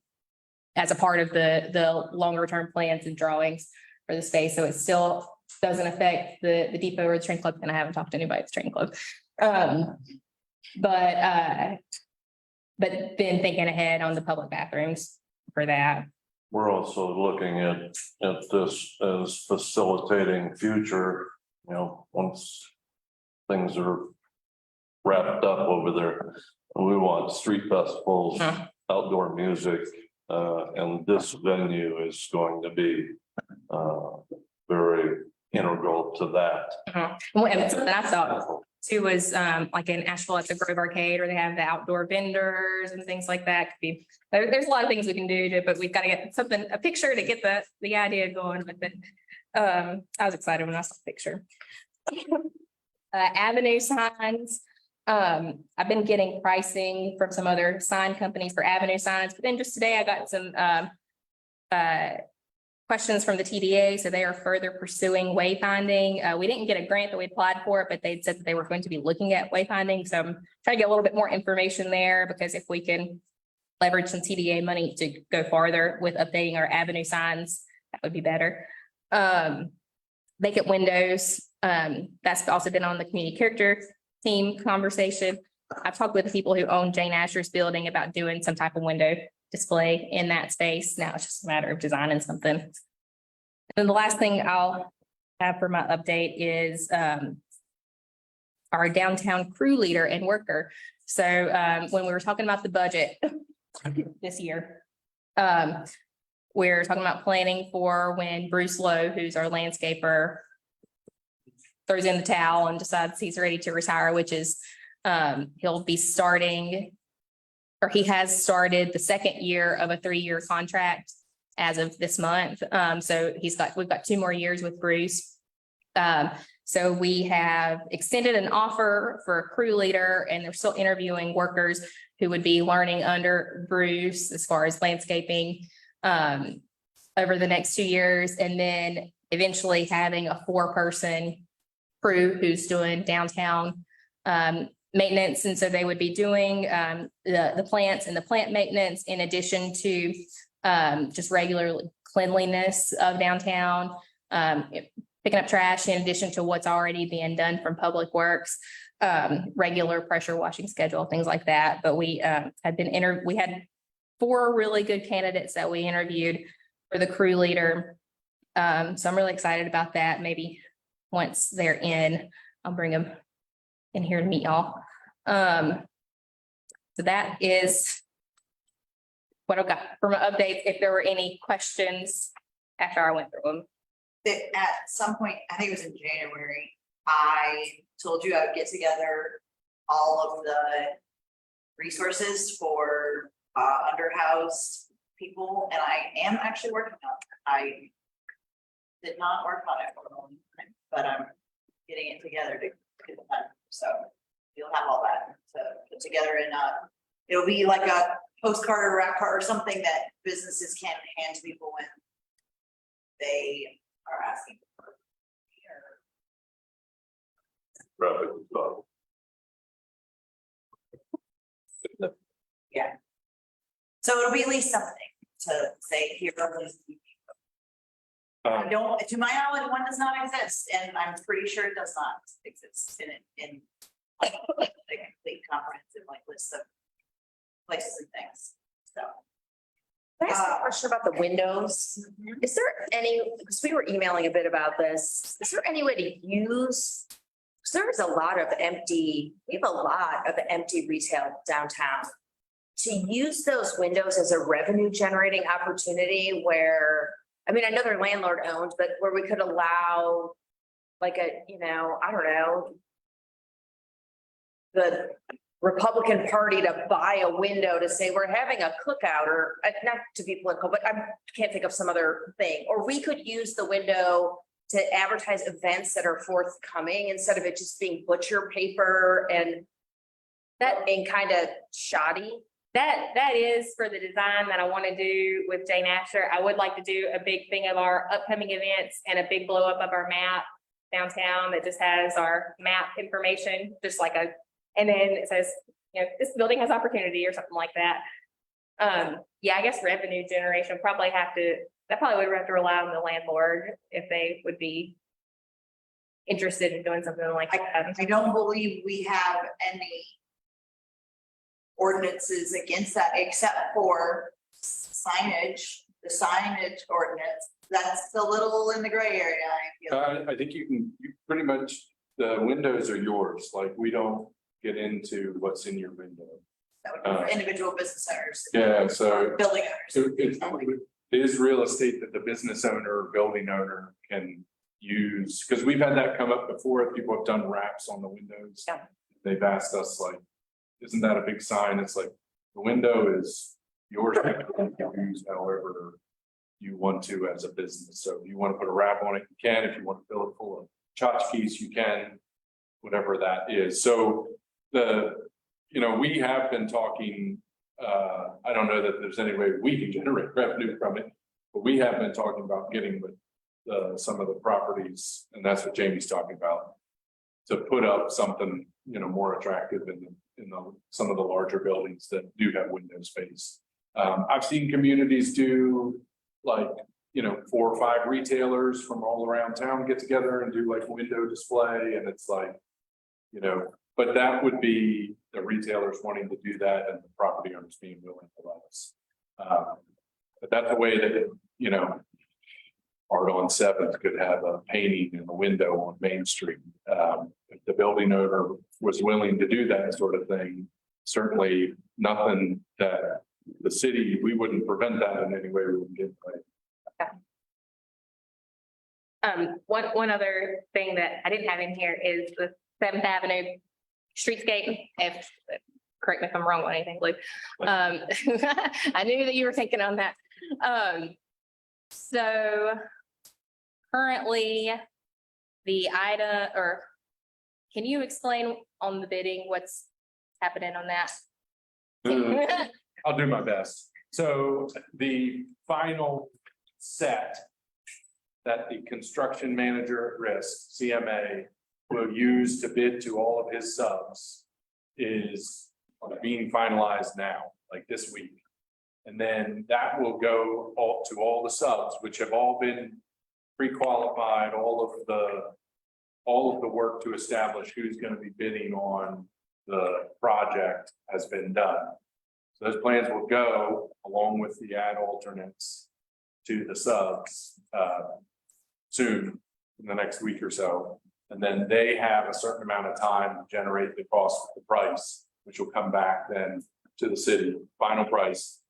as a part of the longer term plans and drawings for the space. So it still doesn't affect the depot or the train club, and I haven't talked to anybody at the train club. But then thinking ahead on the public bathrooms for that. we're also looking at this as facilitating future, once things are wrapped up over there. We want street festivals, outdoor music, and this venue is going to be very integral to that. And something I thought too was like in Asheville at the Grove Arcade, where they have the outdoor vendors and things like that. Could be, there's a lot of things we can do but we've got to get a picture to get the idea going with it. I was excited when I saw the picture. Avenue signs. I've been getting pricing from some other sign companies for avenue signs, but then just today I got some questions from the TDA, so they are further pursuing wayfinding. We didn't get a grant that we applied for, but they said that they were going to be looking at wayfinding. So I'm trying to get a little bit more information there, because if we can leverage some TDA money to go farther with updating our avenue signs, that would be better. Vacant windows, that's also been on the community character team conversation. I've talked with the people who own Jane Asher's building about doing some type of window display in that space. Now it's just a matter of designing something. And then the last thing I'll have for my update is our downtown crew leader and worker. So when we were talking about the budget this year, we're talking about planning for when Bruce Lowe, who's our landscaper, throws in the towel and decides he's ready to retire, which is he'll be starting, or he has started the second year of a 3-year contract as of this month. So we've got 2 more years with Bruce. So we have extended an offer for a crew leader, and they're still interviewing workers who would be learning under Bruce as far as landscaping over the next 2 years, and then eventually having a 4-person crew who's doing downtown maintenance. And so they would be doing the plants and the plant maintenance, in addition to just regular cleanliness of downtown, picking up trash, in addition to what's already being done from Public Works, regular pressure washing schedule, things like that. But we we had 4 really good candidates that we interviewed for the crew leader. So I'm really excited about that. Maybe once they're in, I'll bring them in here to meet y'all. So that is what I've got for my updates. If there were any questions after I went through them. At some point, I think it was in January, I told you I would get together all of the resources for underhoused people, and I am actually working on it. I did not work on it for a long time, but I'm getting it together to get it done. So you'll have all that to put together, and it'll be like a postcard or wrap card or something that businesses can hand to people when they are asking for yeah. So it'll be at least something to say here. I don't, to my knowledge, one does not exist, and I'm pretty sure it does not exist in like a complete comprehensive list of places and things. So. Can I ask a question about the windows? Is there any, because we were emailing a bit about this, is there any way to use? Because there's a lot of empty, we have a lot of empty retail downtown. To use those windows as a revenue generating opportunity where, I mean, I know they're landlord owned, but where we could allow like a, I don't know, the Republican Party to buy a window to say we're having a cookout, or not to be political, but I can't think of some other thing. Or we could use the window to advertise events that are forthcoming instead of it just being butcher paper and that being kind of shoddy. That is for the design that I want to do with Jane Asher. I would like to do a big thing of our upcoming events and a big blow up of our map downtown that just has our map information, just like and then it says, this building has opportunity or something like that. Yeah, I guess revenue generation probably would have to rely on the landlord if they would be interested in doing something like that. I don't believe we have any ordinances against that, except for signage the signage ordinance, that's a little in the gray area, I feel. I think you pretty much, the windows are yours, like, we don't get into what's in your window. That would be for individual business owners. Yeah, so Building owners. it is real estate that the business owner or building owner can use, because we've had that come up before, people have done wraps on the windows. Yeah. They've asked us like, isn't that a big sign? It's like, the window is yours to use however you want to as a business. So if you want to put a wrap on it, you can. If you want to fill it full of tchotchkes, you can, whatever that is. So we have been talking, I don't know that there's any way we can generate revenue from it, but we have been talking about getting with some of the properties, and that's what Jamie's talking about, to put up something, more attractive in some of the larger buildings that do have window space. I've seen communities do like, 4 or 5 retailers from all around town get together and do like window display, and it's like, but that would be the retailers wanting to do that and the property owners being willing to let us. But that's a way that, Art on 7th could have a painting in a window on Main Street. If the building owner was willing to do that sort of thing, certainly nothing that the city, we wouldn't prevent that in any way. We wouldn't get right. One other thing that I didn't have in here is the 7th Avenue streetscape. Correct me if I'm wrong on anything, Luke. I knew that you were thinking on that. So currently the IDA, or can you explain on the bidding what's happening on that? I'll do my best. So the final set that the construction manager at risk, CMA, will use to bid to all of his subs is being finalized now, like this week. And then that will go to all the subs, which have all been pre-qualified, all of the work to establish who's going to be bidding on the project has been done. So those plans will go along with the ad alternates to the subs soon, in the next week or so. And then they have a certain amount of time to generate the cost of the price, which will come back then to the city, final price.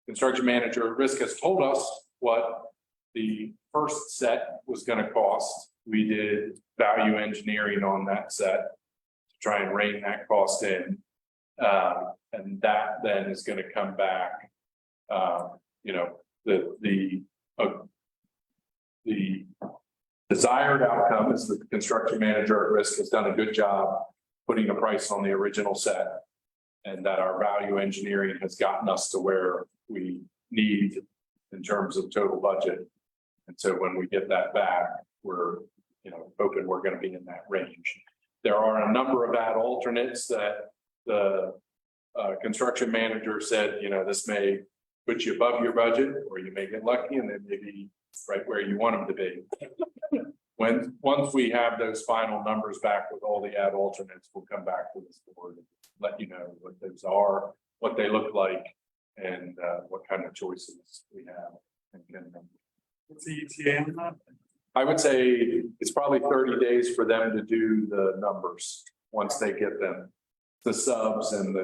Construction manager at risk has told us what the first set was going to cost. We did value engineering on that set to try and rein that cost in. And that then is going to come back, the desired outcome is that the construction manager at risk has done a good job putting a price on the original set, and that our value engineering has gotten us to where we need in terms of total budget. And so when we get that back, we're, hoping we're going to be in that range. There are a number of ad alternates that the construction manager said, this may put you above your budget, or you may get lucky and then maybe right where you want them to be. Once we have those final numbers back with all the ad alternates, we'll come back to this board and let you know what those are, what they look like, and what kind of choices we have. What's the ETA on that? I would say it's probably 30 days for them to do the numbers once they get them. The subs and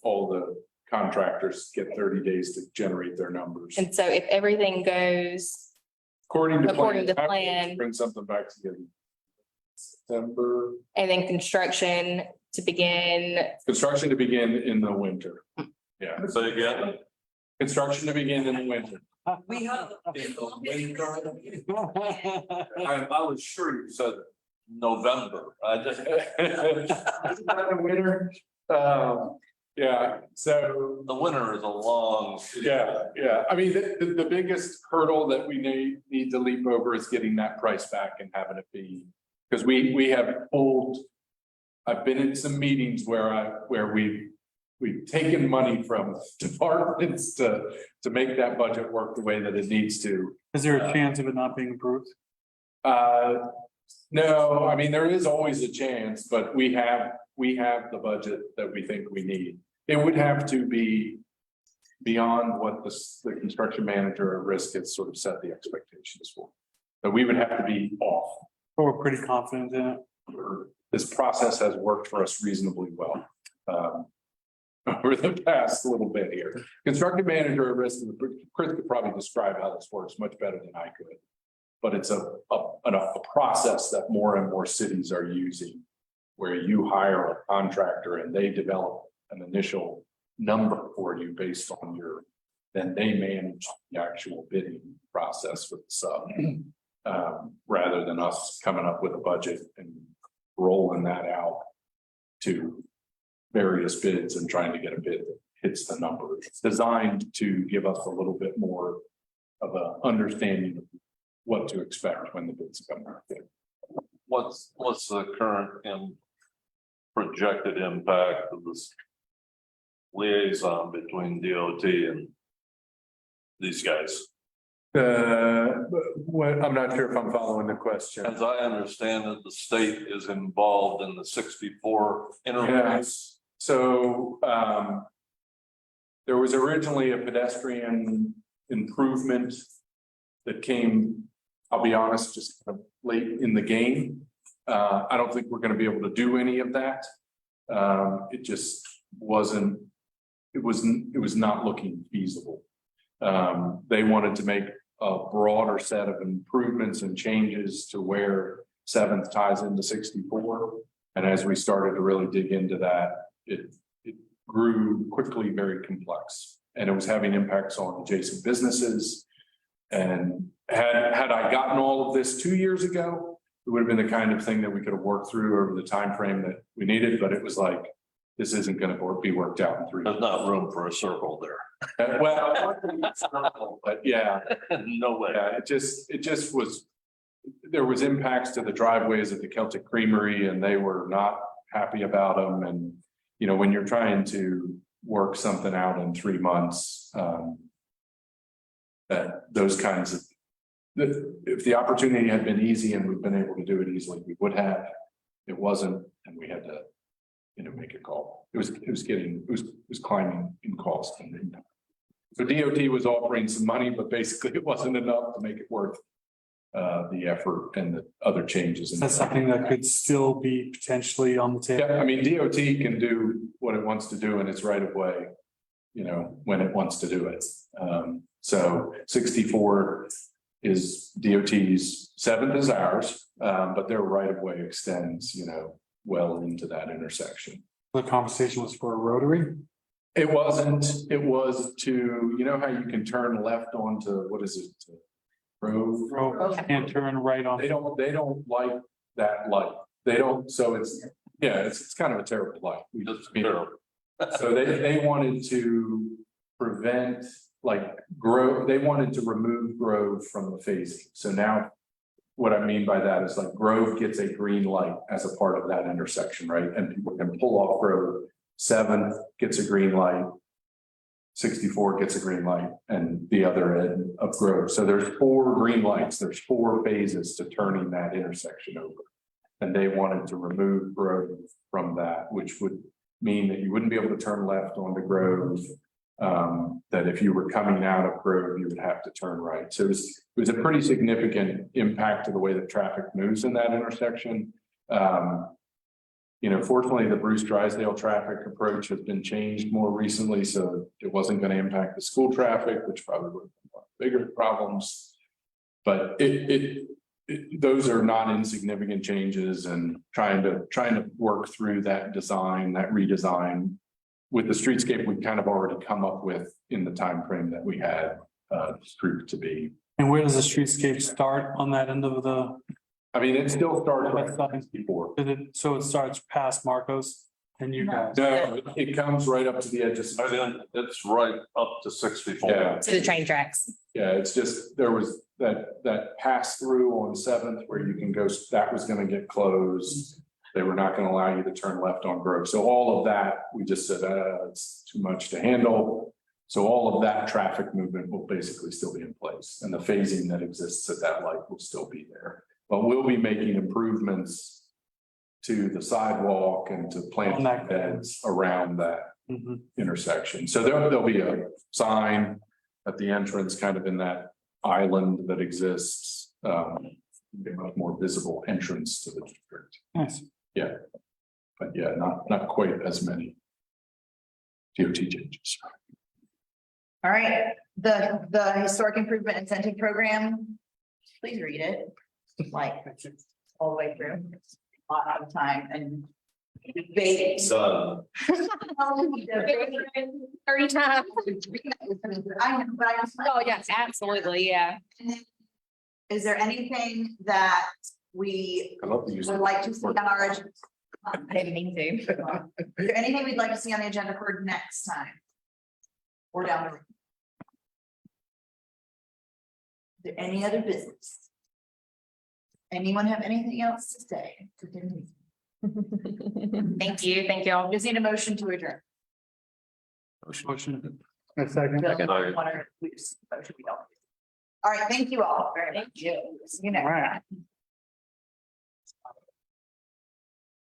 all the contractors get 30 days to generate their numbers. And so if everything goes According to plan, bring something back together. September, and then construction to begin, construction to begin in the winter. Yeah, So you get, construction to begin in the winter. We hope. in the winter. I was sure you said November. I just. Winter. Yeah, so. The winter is a long. Yeah. I mean, the biggest hurdle that we need to leap over is getting that price back and having it be, because we have pulled. I've been in some meetings where we've taken money from departments to make that budget work the way that it needs to. Is there a chance of it not being approved? No, I mean, there is always a chance, but we have the budget that we think we need. It would have to be beyond what the construction manager at risk has sort of set the expectations for. So we would have to be off. We're pretty confident in it. This process has worked for us reasonably well. Over the past little bit here. Construction manager at risk, Chris could probably describe how this works much better than I could. But it's a process that more and more cities are using, where you hire a contractor and they develop an initial number for you based on your, then they manage the actual bidding process with the sub. Rather than us coming up with a budget and rolling that out to various bids and trying to get a bid that hits the number. It's designed to give us a little bit more of a understanding of what to expect when the bids come out. What's the current and projected impact of this liaison between DOT and these guys? I'm not sure if I'm following the question. As I understand it, the state is involved in the 64 interface. Yes, so there was originally a pedestrian improvement that came, I'll be honest, just kind of late in the game. I don't think we're gonna be able to do any of that. It just wasn't, it was not looking feasible. They wanted to make a broader set of improvements and changes to where 7th ties into 64. And as we started to really dig into that, it grew quickly very complex, and it was having impacts on adjacent businesses. And had I gotten all of this 2 years ago, it would have been the kind of thing that we could have worked through over the time frame that we needed. But it was like, this isn't going to be worked out in 3 years. There's not room for a circle there. Well, but yeah, No way. yeah, it just was, there was impacts to the driveways at the Celtic Creamery and they were not happy about them. And, you know, when you're trying to work something out in 3 months, that those kinds of, if the opportunity had been easy and we've been able to do it easily, we would have. It wasn't, and we had to, you know, make a call. It was climbing in cost. And so DOT was offering some money, but basically it wasn't enough to make it worth the effort and the other changes. That's something that could still be potentially on the table. Yeah, I mean, DOT can do what it wants to do in its right of way, you know, when it wants to do it. So 64 is DOT's, 7th is ours, but their right of way extends, you know, well into that intersection. The conversation was for a rotary. It wasn't, it was to, you know how you can turn left onto, what is it? Grove. And turn right on. They don't like that light. They don't, so it's, yeah, it's kind of a terrible light. We just, you know, so they wanted to prevent like Grove, they wanted to remove Grove from the phasing. So now what I mean by that is like Grove gets a green light as a part of that intersection, right? And people can pull off Grove. 7th gets a green light. 64 gets a green light and the other end of Grove. So there's 4 green lights. There's 4 phases to turning that intersection over. And they wanted to remove Grove from that, which would mean that you wouldn't be able to turn left onto Grove. That if you were coming out of Grove, you would have to turn right. So it was a pretty significant impact to the way that traffic moves in that intersection. You know, fortunately, the Bruce Drysdale traffic approach has been changed more recently, so it wasn't going to impact the school traffic, which probably would have been bigger problems. But those are not insignificant changes, and trying to work through that design, that redesign with the streetscape we've kind of already come up with in the time frame that we had proved to be. And where does the streetscape start on that end of the? I mean, it still starts right before. So it starts past Marcos and you guys. No, it comes right up to the edge of. I mean, it's right up to 64. Yeah. To the train tracks. Yeah, it's just, there was that pass through on 7th where you can go, that was gonna get closed. They were not gonna allow you to turn left on Grove. So all of that, we just said, it's too much to handle. So all of that traffic movement will basically still be in place, and the phasing that exists at that light will still be there. But we'll be making improvements to the sidewalk and to plant beds around that Mhm. intersection. So there'll be a sign at the entrance, kind of in that island that exists. Be much more visible entrance to the district. Nice. But yeah, not quite as many DOT changes. All right, the historic improvement incentive program, please read it, like, all the way through. A lot of time and debate. Done. 30 times. I know, but I just. Oh, yes, absolutely, yeah. Is there anything that we I love to use. would like to see on our agenda? I didn't mean to. Is there anything we'd like to see on the agenda for next time? Or down the road? Is there any other business? Anyone have anything else to say? Thank you, thank you all. Just need a motion to adjourn. Motion. A second. All right, thank you all very much. Thank you. See you next All right. time.